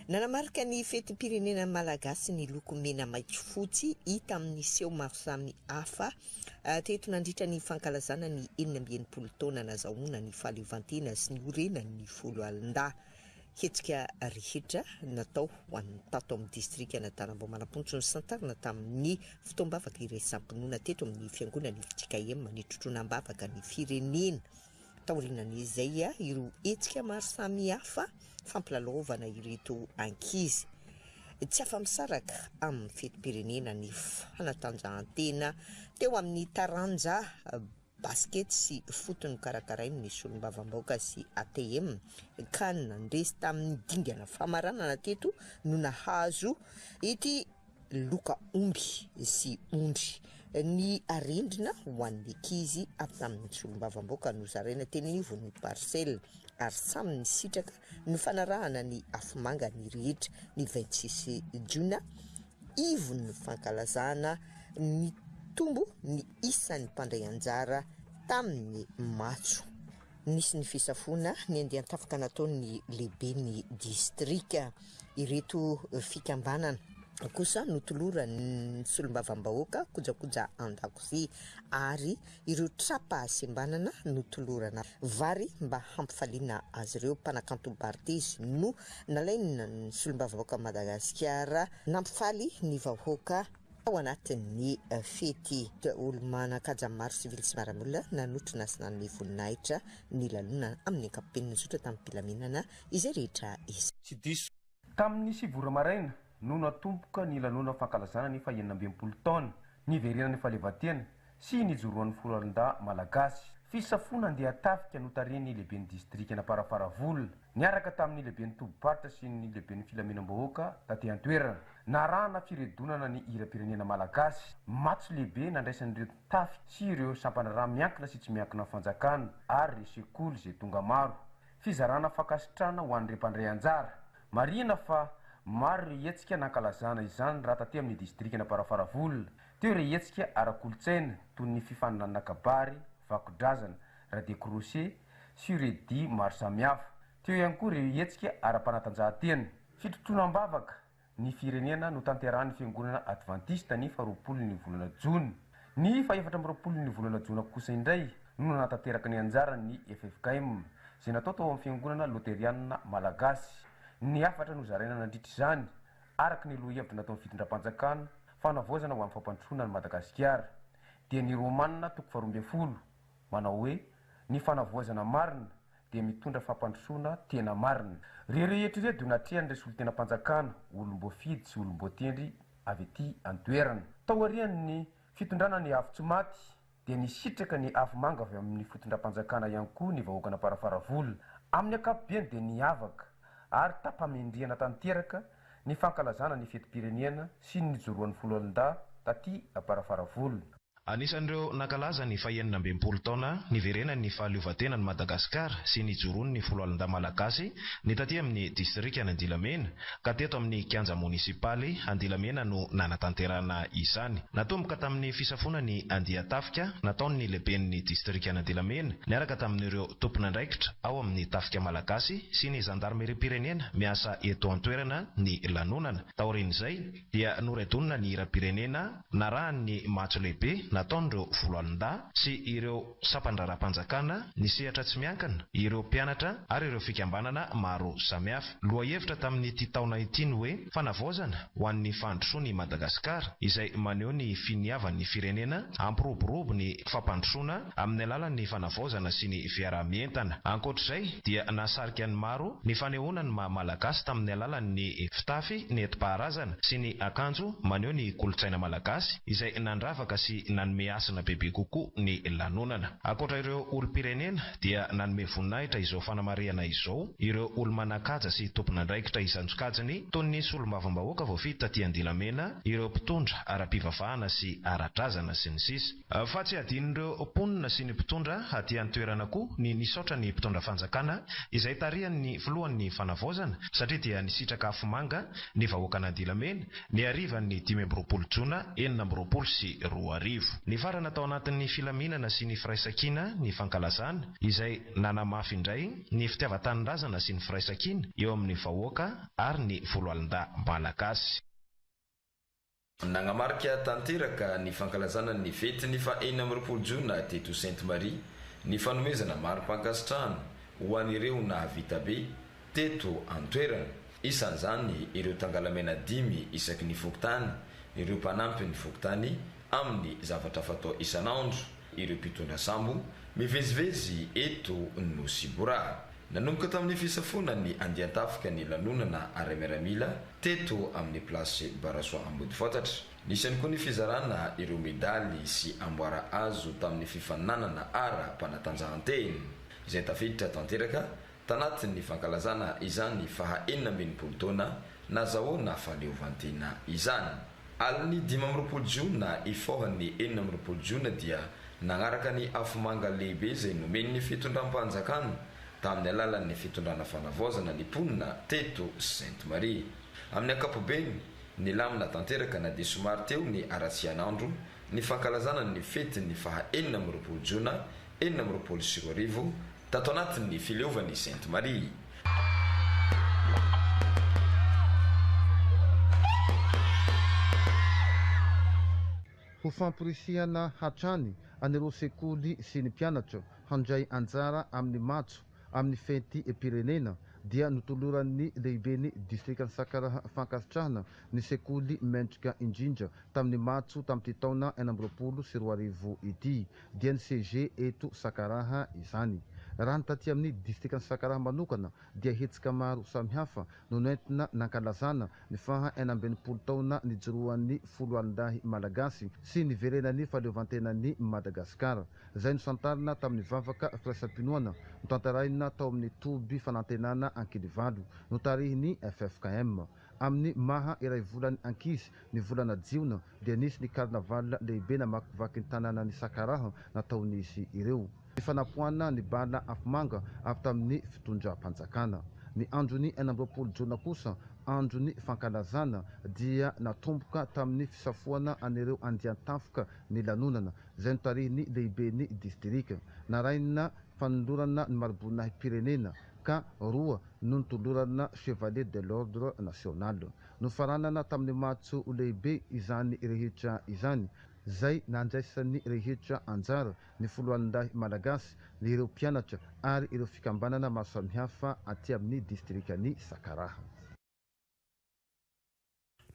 Nanamarika ny fety pirenena malagasy ny loko mena maitso fotsy hita amin'ny seho maro samy hafa teto nandritra ny fankalazana ny 20 taona nazahoana ny fahaleovantena sy ny orenan'ny folo alin-da. hetsika rehetra natao ho an'ny tato amin'ny distrika Anatanambao Manampontsy ny santarina tamin'ny fotoam-bavaka iraisam-pinoana teto amin'ny fiangonan'ny FJKM ny trotronom-bavaka ny firenena. Taorinan'izay ireo hetsika maro samihafa fampilalaovana ireto ankizy. Tsy afa-misaraka amin'ny fetim-pirenena ny fanatanjahantena teo amin'ny taranja basket sy fotony karakarainy ny solombavam-baoaka sy ATM ka nandresy tamin'ny dingana famaranana teto no nahazo ity loka omby sy ondry ny arendrina ho an'ny ankizy avy tamin'ny solombavam-baoka no zaraina teny ivon'ny parcelle ary samy ny sitraka no fanarahana ny afomanga ny rehetra ny 26 Jona ivon'ny fankalazana ny tombo ny isan'ny mpandray anjara tamin'ny matso. Nisy ny fisafona ny andeha tafaka nataon'ny lehibe ny distrika ireto fikambanana kosa notolora ny solombavam-bahoaka kojakoja an-dakozia ary ireo trapa asembanana notolorana vary mba hampifaliana azy ireo mpanakanto Barthez no nalaina ny solombavam-bahoaka Madagasikara nampifaly ny vahoaka ao anatin'ny fety olo-manakaja maro sivily sy miaramila nanotrona sy nan'ny voninahitra ny lalona amin'ny ankapobeny zotra tamin'ny mpilaminana izay rehetra izy. Tsy diso tamin'ny sivora maraina no natomboka ny lanona fankalazana ny 20 taona ny verenan'ny fahaleovantena sy ny joroan'ny foloalinda malagasy. Fisafona andeha tafika no tareny lehiben'ny distrika Naparafaravolo niaraka tamin'ny lehiben'ny Toboparitra sy ny lehiben'ny filaminam-bahoaka taty an-toerana. Narahana firedonana ny hira-pirenena malagasy matso lehibe nandraisan'ireo tafy sy ireo sampanaraha miankina sy tsy miankina fanjakana ary sekoly izay tonga maro. Fizarana fankasitrana ho an'ireo mpandray anjara. Marina fa maro rehetsika nankalazana izany raha taty amin'ny distrika Naparafaravolo. Teo rehetsika ara-kolotsaina toy ny fifaninana kabary, vakodrazana, radio crochet, suredi maro samihafa. Teo ihany koa rehetsika ara-panatanjahantena. Fitontonam-bavaka ny firenena no tanterahany fiangonana Adventista ny 20 volana Jona. Ny 14 volana Jona kosa indray no nanatanteraka ny anjara ny FFKM izay natao tao amin'ny fiangonana Loteriana Malagasy. Ny afatra no zaraina nandritra izany araka ny lohevitra natao ny fitondram-panjakana fanavoazana ho amin'ny fampandrosoana ny Madagasikara. Dia ny Romanina toko 12 manao hoe ny fanavoazana marina dia mitondra fampandrosoana tena marina. Rehetra ireto natrehan'ny resolo tena mpanjakana olom-boafidy sy olom-boatendry avy ety an-toerana. Tao aorian'ny fitondrana ny afo tsy maty dia ny sitraka ny afo manga avy amin'ny fitondram-panjakana ihany koa ny vahoaka Naparafaravolo. Amin'ny ankapobeny dia ny avaka ary tapa-mendriana tanteraka ny fankalazana ny fetim-pirenena sy ny joroan'ny foloalinda taty Naparafaravolo. Anisan'ireo nankalaza ny 20 taona niverenan'ny fahaleovantena ny Madagasikara sy ny joroan'ny foloalinda malagasy ny taty amin'ny distrika Andilamena ka teto amin'ny kianja munisipaly Andilamena no nanatanterana izany. Natomboka tamin'ny fisafona ny andia tafika nataon'ny lehiben'ny distrika Andilamena niaraka tamin'ireo tompon'andraikitra ao amin'ny tafika malagasy sy ny zandarmeri-pirenena miasa eto an-toerana ny lanonana. Taorin'izay dia noredonina ny hira-pirenena narahan'ny matso lehibe nataon'ireo foloalinda sy ireo sampandraram-panjakana ny sehatra tsy miankana, ireo mpianatra ary ireo fikambanana maro samihafa. Lohahevitra tamin'ity taona ity ny hoe fanavaozana ho an'ny fandrosoan'i Madagasikara izay maneho ny finiavan'ny firenena ampiroborobo ny fampandrosoana amin'ny alalan'ny fanavaozana sy ny fiarah-mientana. Ankoatr'izay dia nasarika ny maro ny fanehoana ny maha-malagasy tamin'ny alalan'ny fitafy ny enti-paharazana sy ny akanjo maneho ny kolotsaina malagasy izay nandravaka sy nanome asina bebe kokoa ny lanonana. Ankoatra ireo olom-pirenena dia nanome voninahitra izao fanamarihana izao ireo olo-manakaja sy tompon'andraikitra isanjokajiny toy ny solombavam-bahoaka voafidy taty Andilamena, ireo mpitondra ara-pivavahana sy ara-drazana sy ny sisa. Fa tsy adin'ireo mponina sy ny mpitondra aty an-toerana koa ny nisaotra ny mpitondra fanjakana izay tarihan'ny filohan'ny fanavaozana satria dia nisitraka afomanga ny vahoakana Andilamena ny arivan'ny 20 Jona 2024. Ny farana tao anatin'ny filaminana sy ny firaisankina ny fankalazana izay nanamafy indray ny fitiavan-tanindrazana sy ny firaisankina eo amin'ny vahoaka ary ny foloalinda malagasy. Nanamarika tanteraka ny fankalazana ny fety ny 20 Jona teto Sainte Marie ny fanomezana maro-pankasitrahana ho an'ireo nahavita be teto antoerana. Isan'izany ireo tangalamena 10 isaky ny fokontany, ireo mpanampy ny fokontany amin'ny zavatra fatao isan'andro, ireo mpitondra sambo mivezivezy eto no Sibora. Nanomboka tamin'ny fisafona ny andian-tafika ny lanonana Aramiramila teto amin'ny plasy Barasoa Ambodifontatra. Nisany koa ny fizarana ireo medaly sy amboara azo tamin'ny fifaninanana ara-panatanjahanteny izay tafiditra tanteraka tanatin'ny fankalazana izany faha 40 taona nazahoana fahaleovantena izany. Aliny 15 Jona ifohan'ny 14 Jona dia nagnaraka ny afomanga lehibe izay nomen'ny fitondram-panjakana tamin'ny alalan'ny fitondrana fanavaozana ny ponina teto Sainte Marie. Amin'ny ankapobeny ny lamina tanteraka na dia somary teo ny aratsian'andro ny fankalazana ny fety ny faha 14 Jona 2024 tato anatin'ny fileovan'ny Sainte Marie. Ho famporisihana hatrany anireo sekoly sy ny mpianatra handray anjara amin'ny matso amin'ny fety pirenena dia notoloran'ny lehibeny distrikany Sakaraha fankasitrahana ny sekoly mendrika indrindra tamin'ny matso tamin'ity taona 2024 ity dia ny CG eto Sakaraha izany. Raha ny taty amin'ny distrikany Sakaraha manokana dia hetsika maro samihafa no nentina nankalazana ny faha 40 taona nijoroan'ny folo alindahy malagasy sy niverenan'ny fahaleovantenan'ny Madagasikara. Zay no santarina tamin'ny vavaka firaisam-pinoana notantarahina tao amin'ny toby fanantenana ankilivalo notarihiny FFKM. Amin'ny maha iray volany ankizy ny volana jiona dia nisy ny karnaval lehibe namakivaky ny tanànan'ny Sakaraha nataonisy ireo. Ny fanapoana ny bala afomanga avy tamin'ny fitondram-panjakana. Ny androny 14 Jona kosa androny fankalazana dia natomboka tamin'ny fisafoana anireo andian-tafika ny lanonana zay notarihiny lehibeny distrika. Naraina fanolorana ny maribonahy pirenena ka roa no nitolorana Chevalier de l'Ordre National. Nofaranana tamin'ny matso lehibe izany rehetra izany zay nandraisan'ny rehetra anjara ny folo alindahy malagasy ireo mpianatra ary ireo fikambanana maro samihafa aty amin'ny distrikany Sakaraha.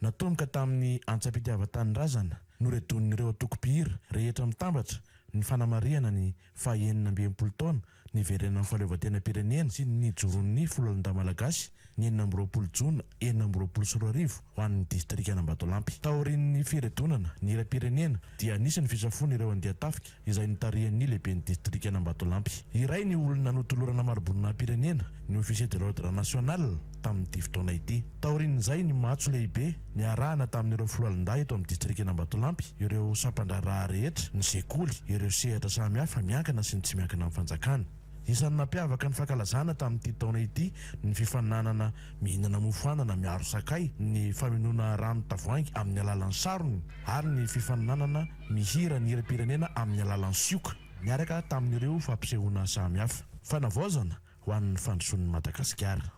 Natomboka tamin'ny antsapitiava-tanindrazana noreton'ireo tokopihira rehetra mitambatra ny fanamariana ny faha 40 taona ny verenan'ny fahaleovantena pirenena sy ny joron'ny folo alindahy malagasy ny 20 Jona 2024 ho an'ny distrikana Ambatolampy. Taorin'ny firetonana ny ira-pirenena dia anisany fisafoana ireo andian-tafika izay nitarihan'ny lehiben'ny distrikana Ambatolampy. Iray ny olona notolorana maribonahy pirenena ny officier de l'ordre national tamin'ity fotoana ity. Taorin'izay ny matso lehibe niarahana tamin'ireo folo alindahy eto amin'ny distrikana Ambatolampy, ireo sampandraraha rehetra, ny sekoly, ireo sehatra samihafa miankana sy ny tsy miankana amin'ny fanjakana. Isan'ny nampiavaka ny fankalazana tamin'ity taona ity ny fifaninanana mihinana mofoanana miaro sakay, ny faminona rano tavoahangy amin'ny alalan'ny sarony ary ny fifaninanana mihira ny ira-pirenena amin'ny alalan'ny sioka miaraka tamin'ireo fampisehoana samihafa. Fanavaozana ho an'ny fandrosoan'ny Madagasikara.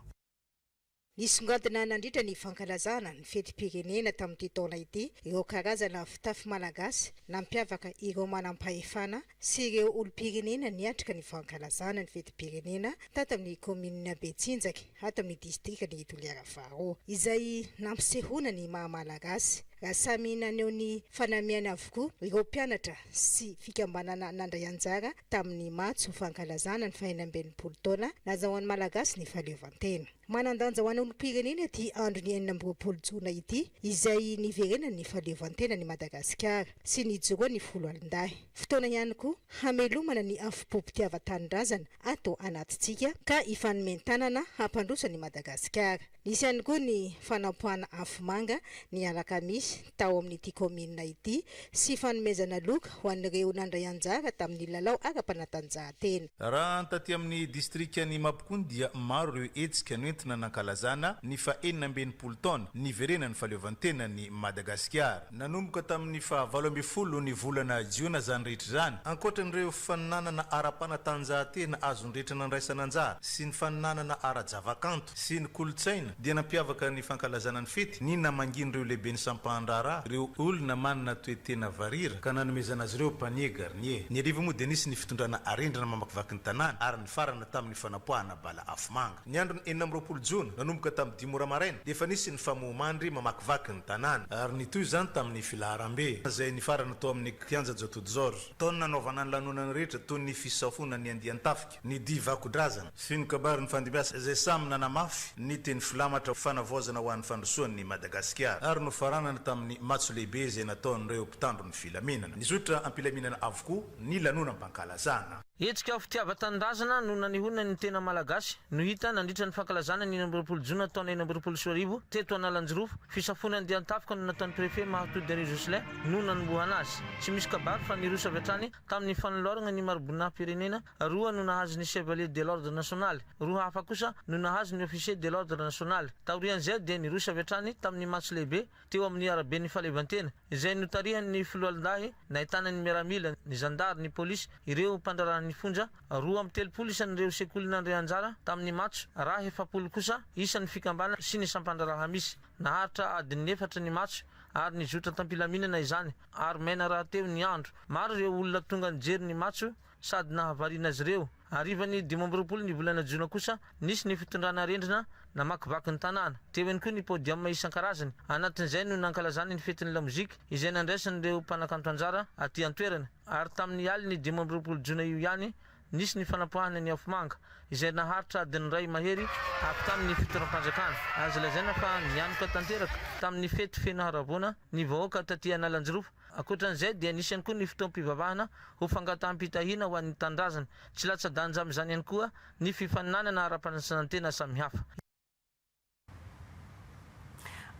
Nisongadina nandritra ny fankalazana ny fety-pirenena tamin'ity taona ity ireo karazana fitafy malagasy nampiavaka ireo manam-pahefana sy ireo olo-pirenena niatrika ny fankalazana ny fety-pirenena tato amin'ny kominina Betsinjaka ato amin'ny distrika ny Toliara-Faro izay nampisehoana ny maha-malagasy. Raha samy naneo ny fanamiana avokoa ireo mpianatra sy fikambanana nandray anjara tamin'ny matso fankalazana ny faha 40 taona nazahoan'ny malagasy ny fahaleovantena. Manandanja ho an'ny olo-pirenena ity andro ny 14 Jona ity izay niverenany ny fahaleovantena ny Madagasikara sy nijoroa ny folo alindahy. Fotoana ihany koa hamelomana ny afom-pom-pitiava-tanindrazana ato anatintsika ka ifanomentanana hampandrosa ny Madagasikara. Nisy ihany koa ny fanampoana afomanga ny alakamisy tao amin'ity kominina ity sy fanomezana loka ho an'ireo nandray anjara tamin'ny lalao ara-panatanjahantena. Raha taty amin'ny distrikany Mapikony dia maro ireo hetsika noentina nankalazana ny faha 40 taona niverenan'ny fahaleovantena ny Madagasikara. Nanomboka tamin'ny faha 18 ny volana Jiona zany rehetra zany. Ankoatran'ireo faninanana ara-panatanjahantena azonrehetra nandraisana anjara sy ny faninanana ara-javakanto sy ny kolotsaina dia nampiavaka ny fankalazana ny fety ny namangin'ireo lehiben'ny sampahana fandraraha ireo olona manana toetena varira ka nanomezana azy ireo panier garnier. Ny arivo moa dia nisy ny fitondrana arendrina mamakivaky ny tanàna ary ny farana tamin'ny fanapoahana bala afomanga. Ny andro ny 4 jona nanomboka tamin'ny 10 ora maraina dia efa nisy ny famoamandry mamakivaky ny tanàna ary nitoy zany tamin'ny filaharambe zay ny farana tao amin'ny kianja Jotod George. Taony nanaovana ny lanonana rehetra toy ny fisafona ny andian-tafika, ny divakodrazana sy ny kabary ny fandimbiasa izay samy nanamafy ny teny filamatra fanavoazana ho an'ny fandrosoan'ny Madagasikara ary no faranana tamin'ny matso lehibe izay nataon'ireo mpitandro ny filaminana. Nizotra ampilaminana avokoa ny lanonam-pankalazana. Hetsika fitiavan-tanindrazana no nanihonana ny tena malagasy no hita nandritra ny fankalazana ny 20 jona taona 2024 teto Analanjirofo. Fisafona andian-tafika no nataon'ny prefet Mahatou Denis Jocelyn no nanombohana azy. Tsy misy kabary fa nirosa avy hatrany tamin'ny fanolorana ny marobona pirenena. Roa no nahazo ny chevalier de l'ordre national, roa hafa kosa no nahazo ny officier de l'ordre national. Taorian'izay dia nirosa avy hatrany tamin'ny matso lehibe teo amin'ny arabe ny falevantena izay notarihan'ny filoalindahy nahitana ny miaramila, ny zandary, ny polisy, ireo mpandrarana ny fonja. Roa amby 30 isan'ireo sekoly nandray anjara tamin'ny matso, raha 70 kosa isan'ny fikambana sy ny sampandraraha misy. Naharitra adiny 4 ny matso ary nizotra tampilaminana izany ary maina raha teo ny andro. Maro ireo olona tonga nijery ny matso sady nahavariana azy ireo. Arivany 12 ny volana jona kosa nisy ny fitondrana arendrina namakivaky ny tanàna. Teo ihany koa ny podium isan-karazany. Anatin'izay no nankalazany ny fetin'ny lamozika izay nandraisan'ireo mpanakanto anjara aty an-toerana. Ary tamin'ny aliny 12 jona io ihany nisy ny fanapoahana ny afomanga izay naharitra adiny ray mahery avy tamin'ny fitoram-panjakana. Azo lazaina fa nianoka tanteraka tamin'ny fety feno haravona ny vahoaka taty Analanjirofo. Ankoatran'izay dia nisy ihany koa ny fotoam-pivavahana ho fangataham-pitahina ho an'ny tandrazana. Tsy latsa-danja amin'izany ihany koa ny fifaninanana ara-panasanantena samihafa.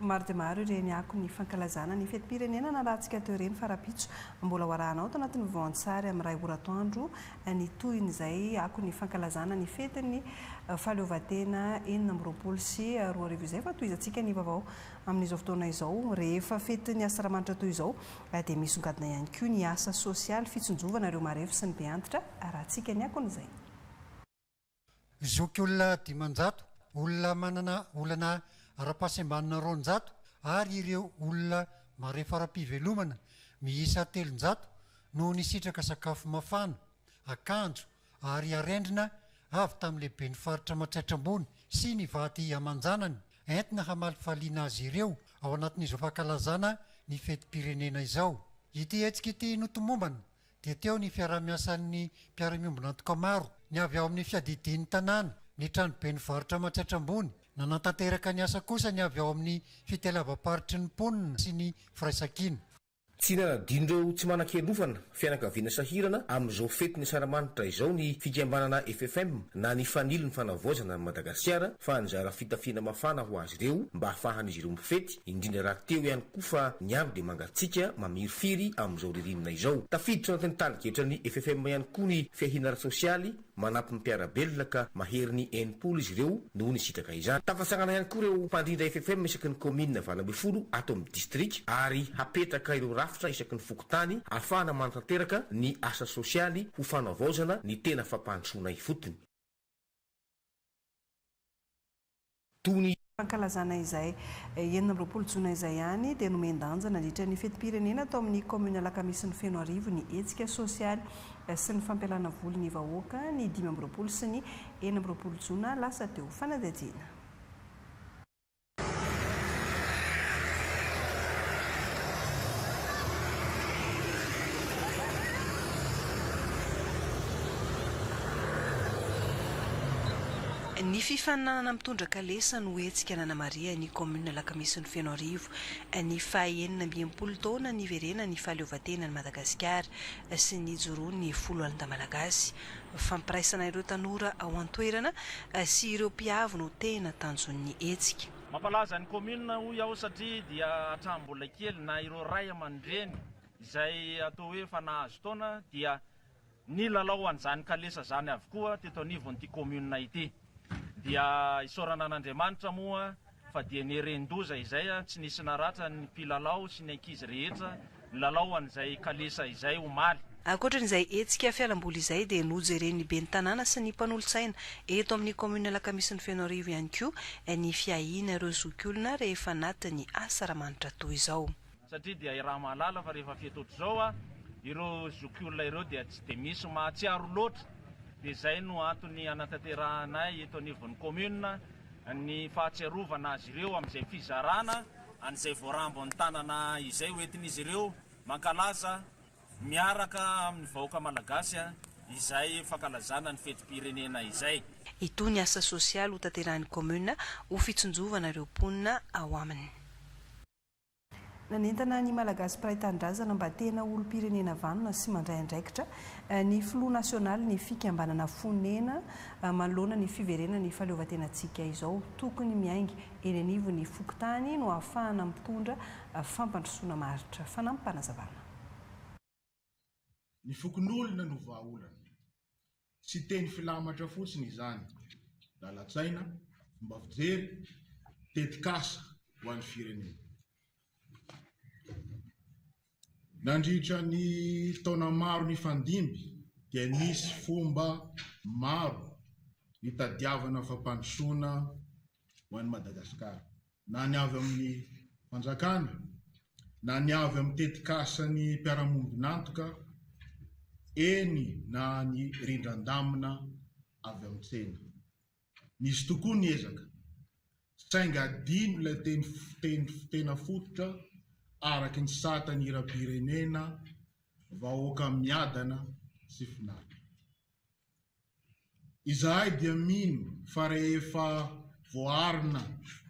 Maro dia maro ireny ako ny fankalazana ny fetim-pirenena na rahantsika teo ireny farapitso mbola hoarahanao tao anatin'ny voantsary amin'ny ray oratoandro ny toin'izay ako ny fankalazana ny fetiny fahaleovan-tena 20 sy 2024 izay fa toizantsika ny vaovao amin'izao fotoana izao rehefa fetiny asaramanitra toy izao dia misongadina ihany koa ny asa sosialy fitsonjovana ireo marefo sy ny be antitra rahantsika ny akon'izay. Zoky olona 500 olona manana olana ara-pahasembanana 200 ary ireo olona marefa ara-pivelomana miisa 300 no nisitraka sakafo mafana, akanjo ary arendrina avy tamin'ny lehibe ny faritra Matratrambony sy ny vaty amanjanany entina hamalifaliana azy ireo ao anatin'izao fankalazana ny fetim-pirenena izao. Ity hetsika ity notomombana dia teo ny fiarah-miasan'ny mpiara-miombona antoka maro ny avy ao amin'ny fiadidian'ny tanàna ny tranobe ny faritra Matratrambony. Nanantanteraka ny asa kosa ny avy ao amin'ny fitelavam-paritry ny mponina sy ny firaisan-kina. Tsy nanadinireo tsy manan-kelofana fianakaviana sahirana amin'izao fety ny asaramanitra izao ny fikambanana FFM na ny fanilo ny fanavoazana ny Madagasikara fa anjara fitafiana mafana ho azy ireo mba hafahan'izy ireo mifety indrindra raha teo ihany koa fa ny andro dia mangatsiaka mamiryfiry amin'izao ririnina izao. Tafiditra anatin'ny taligetra ny FFM ihany koa ny fiahinana sosialy manampy mpiarabelona ka mahery ny enipolo izy ireo no nisitraka izany. Tafatsangana ihany koa ireo mpandrindra FFM isaky ny komina 20 ato amin'ny distrika ary hapetraka ireo rafitra isaky ny fokotany ahafahana manatanteraka ny asa sosialy ho fanavaozana ny tena fampandrosoana ifotony. Fankalazana izay 20 jona izay ihany dia nomen-danja nandritra ny fetim-pirenena tao amin'ny komina Alakamisy ny Fenoarivo ny hetsika sosialy sy ny fampialana voly ny vahoaka ny 15 sy ny 20 jona lasa teo fanadihadiana. Ny fifaninanana mitondra kalesa no hetsika Nana Maria ny komina Alakamisy ny Fenoarivo ny fahaenina 20 taona niverena ny fahaleovan-tena ny Madagasikara sy ny joroa ny folo alina malagasy. Fampiraisana ireo tanora ao an-toerana sy ireo mpiavo no tena tanjon'ny hetsika. Mampalaza ny komina hoy aho satria dia hatrambola kely na ireo ray aman-dreny izay atao hoe fa nahazo taona dia ny lalao an'izany kalesa zany avokoa teto anivon'ity komina ity. Dia isorana an'Andriamanitra moa fa dia nerendoza izay tsy nisy naratra ny mpilalao sy ny ankizy rehetra lalao an'izay kalesa izay omaly. Ankoatran'izay hetsika fialamboly izay dia nojo ireny ben'ny tanàna sy ny mpanolotsaina eto amin'ny komina Alakamisy ny Fenoarivo ihany koa ny fiahina ireo zoky olona rehefa anatin'ny asa ramanitra toy izao. satria dia raha mahalala fa rehefa fiatotra zao a ireo zokiolona ireo dia tsy de misy mahatsiaro loatra dia zay no antony anatanteranay eto anivon'ny commune ny fahatsiarovana azy ireo amin'izay fizarana an'izay voarambo ny tanana izay hoentin'izy ireo mankalaza miaraka amin'ny vahoaka malagasy izay fankalazana ny fetim-pirenena izay. Ito ny asa sosialy ho tanteran'ny commune ho fitsonjovana ireo mponina ao aminy. Nanentana ny malagasy mpiray tanindrazana mba tena olom-pirenena vanona sy mandray andraikitra ny filoha nasionaly ny fikambanana fonena manoloana ny fiverenana ny fahaleovantenantsika izao tokony miaingy eny anivo ny fokotany no ahafahana mitondra fampandrosoana maritra fanampanazavana. Ny fokon'olona no vahaolana sy teny filamatra fotsiny izany lalatsaina fomba fijery tetikasa ho an'ny firenena. Nandritra ny taona maro ny fandimby dia nisy fomba maro nitadiavana fampandrosoana ho an'ny Madagasikara, na ny avy amin'ny fanjakana na ny avy amin'ny tetikasany mpiara-monibonantoka eny na ny rindran-damina avy amin'ny tsena. Nisy tokoa ny ezaka sainga adino ilay tena fototra araky ny satany ira-pirenena vahoaka miadana sy finaritra. Izahay dia mino fa rehefa voarina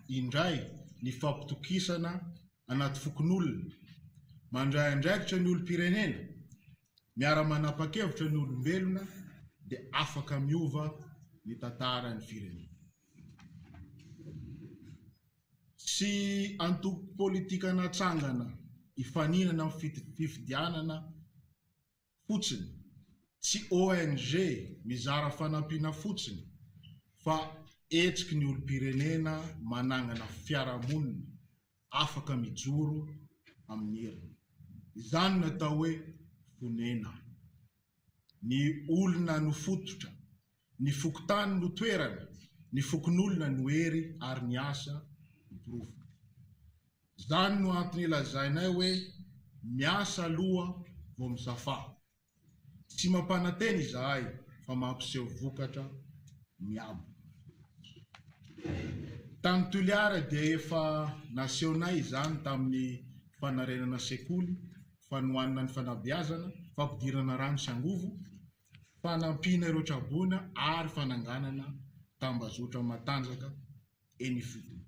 indray ny fampitokisana anaty fokon'olona mandray andraikitra ny olo-pirenena miara manapa-kevitra ny olombelona dia afaka miova ny tantara ny firenena. Sy antoko politika natsangana ifaninana amin'ny fifidianana fotsiny, tsy ONG mizara fanampiana fotsiny, fa etsiky ny olo-pirenena manangana fiarahamonina afaka mijoro amin'ny heriny. Izany natao hoe fonena. Ny olona no fototra, ny fokotany no toerana, ny fokon'olona no hery ary ny asa miprovo. Zany no antony ilazainay hoe miasa aloha vao misafa. Tsy mampananteny izahay fa mampiseho vokatra miabo. Tamin'ny Toliara dia efa naseonay izany tamin'ny fanarenana sekoly, fanohanana ny fanabeazana, fampidirana rano sy angovo, fanampiana ireo trabona ary fananganana tambazotra matanjaka eny ifotony.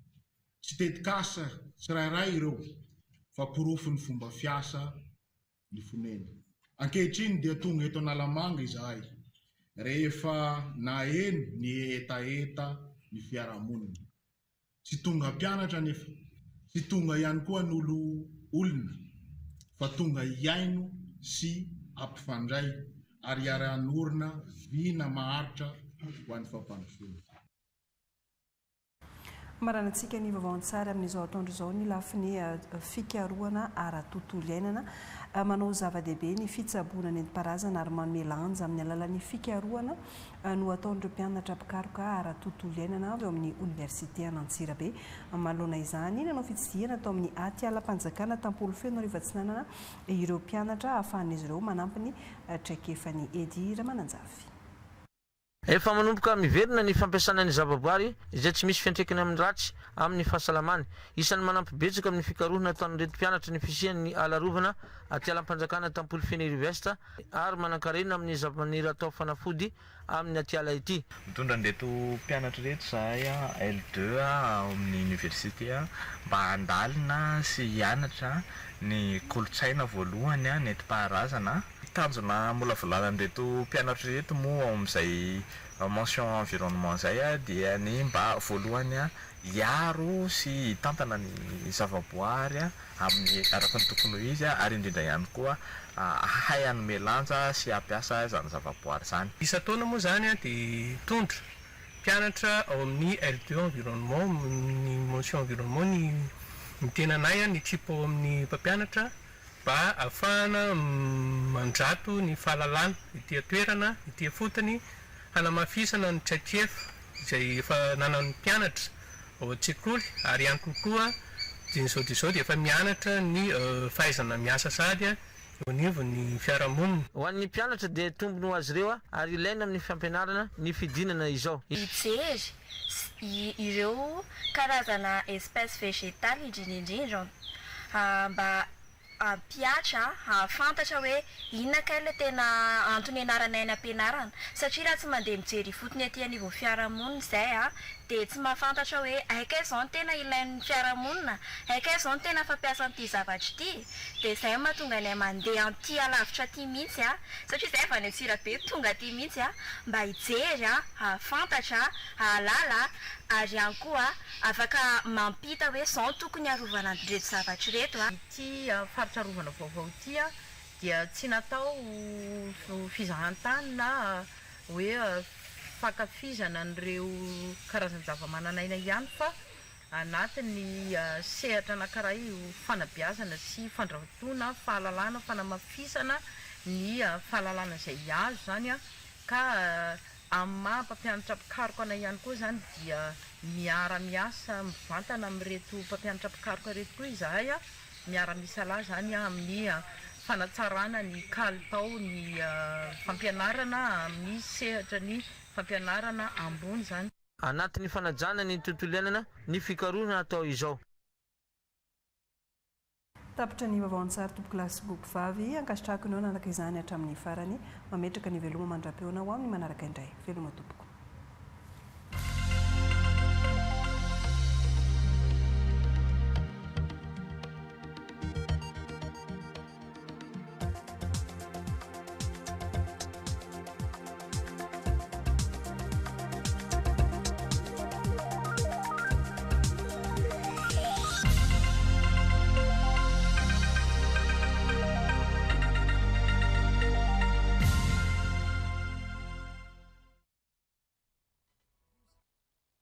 Tsy tetikasa tsirairay ireo fa porofo ny fomba fiasa ny fonena. Ankehitriny dia tonga eto Analamanga izahay rehefa na eny ny etaeta ny fiarahamonina. Tsy tonga mpianatra nefa, tsy tonga ihany koa ny olona, fa tonga iaino sy ampifandray ary ara-anorina vina maharitra ho an'ny fampandrosoana. Maranantsika ny vaovao tsara amin'izao atoandro izao ny lafiny fikarohana ara-tontolo iainana manao zava-dehibe ny fitsaboana nentim-paharazana ary manome lanja amin'ny alalan'ny fikarohana no ataon'ireo mpianatra mpikaroka ara-tontolo iainana avy ao amin'ny Université Antsirabe. Manoloana izany nanao fitsidihana atao amin'ny atialam-panjakana tampolo feno arivo atsinanana ireo mpianatra ahafahan'izy ireo manampy ny traikefan'ny Edy Ramananjavy. Efa manomboka miverina ny fampiasana ny zavaboary izay tsy misy fiantraikany amin'ny ratsy amin'ny fahasalamany. Isan'ny manampy betsaka amin'ny fikarohana ataon'ny retim-pianatra ny fisian'ny alarovana atialam-panjakana tampolo feno arivo esta ary manan-karena amin'ny zava-maniry atao fanafody amin'ny atiala ity. Mitondra an'ireto mpianatra reto zahay L2 amin'ny université mba handalina sy hianatra ny kolotsaina voalohany nentim-paharazana. Tanjona molavolana an'ireto mpianatra reto moa amin'izay mention environnement zay dia ny mba voalohany hiaro sy hitantana ny zavaboary amin'ny araka ny tokony ho izy ary indrindra ihany koa hay hanome lanja sy hampiasa izany zavaboary izany. Isa-taona moa zany dia tondra mpianatra ao amin'ny L2 environnement, ny mention environnement ny tenanay ny tsipo ao amin'ny mpampianatra mba ahafahana mandrato ny fahalalana ity toerana ity fotony hanamafisana ny traikefa izay efa nanan'ny mpianatra ao an-tsekoly ary ihany kokoa dia zao dia efa mianatra ny fahaizana miasa sady eo anivo ny fiarahamonina. Ho an'ny mpianatra dia tombony ho azy ireo ary ilaina amin'ny fampianarana ny fidinana izao. Hijery ireo karazana espèce végétale indrindraindrindra mba ampiatra fantatra hoe inona kay le tena antony anarana any ampianarana satria raha tsy mandeha mijery fotony aty anivon'ny fiarahamonina izay dia tsy mahafantatra hoe aika izao ny tena ilain'ny fiarahamonina, aika izao ny tena fampiasan'ity zavatra ity, dia izay mahatonga ny mandeha an'ty alavitra ty mihitsy satria izay efa ny Antsirabe tonga ty mihitsy mba hijery fantatra alala ary ihany koa afaka mampita hoe izao tokony arovana an'ireto zavatra reto. Ity faritra arovana vaovao ity dia tsy natao fizahantany na hoe fakafizana an'ireo karazana zava-manan'aina ihany fa anatin'ny sehatra anankiray fanabeazana sy fandratoana fahalalana fanamafisana ny fahalalana izay azo zany ka amin'ny maha-mpampianatra pikaroka anay ihany koa zany dia miara-miasa mivantana amin'reto mpampianatra pikaroka reto koa izahay miara-misa lahy zany amin'ny fanatsarana ny kalitao ny fampianarana amin'ny sehatra ny fampianarana ambony zany. Anatin'ny fanajana ny tontolo iainana ny fikarohana atao izao. Tapitra ny vaovao-tsary tompo kilasy boky vavy ankasitrahako anao nanaraka izany hatramin'ny farany mametraka ny veloma mandra-peona ho amin'ny manaraka indray. Veloma tompoko.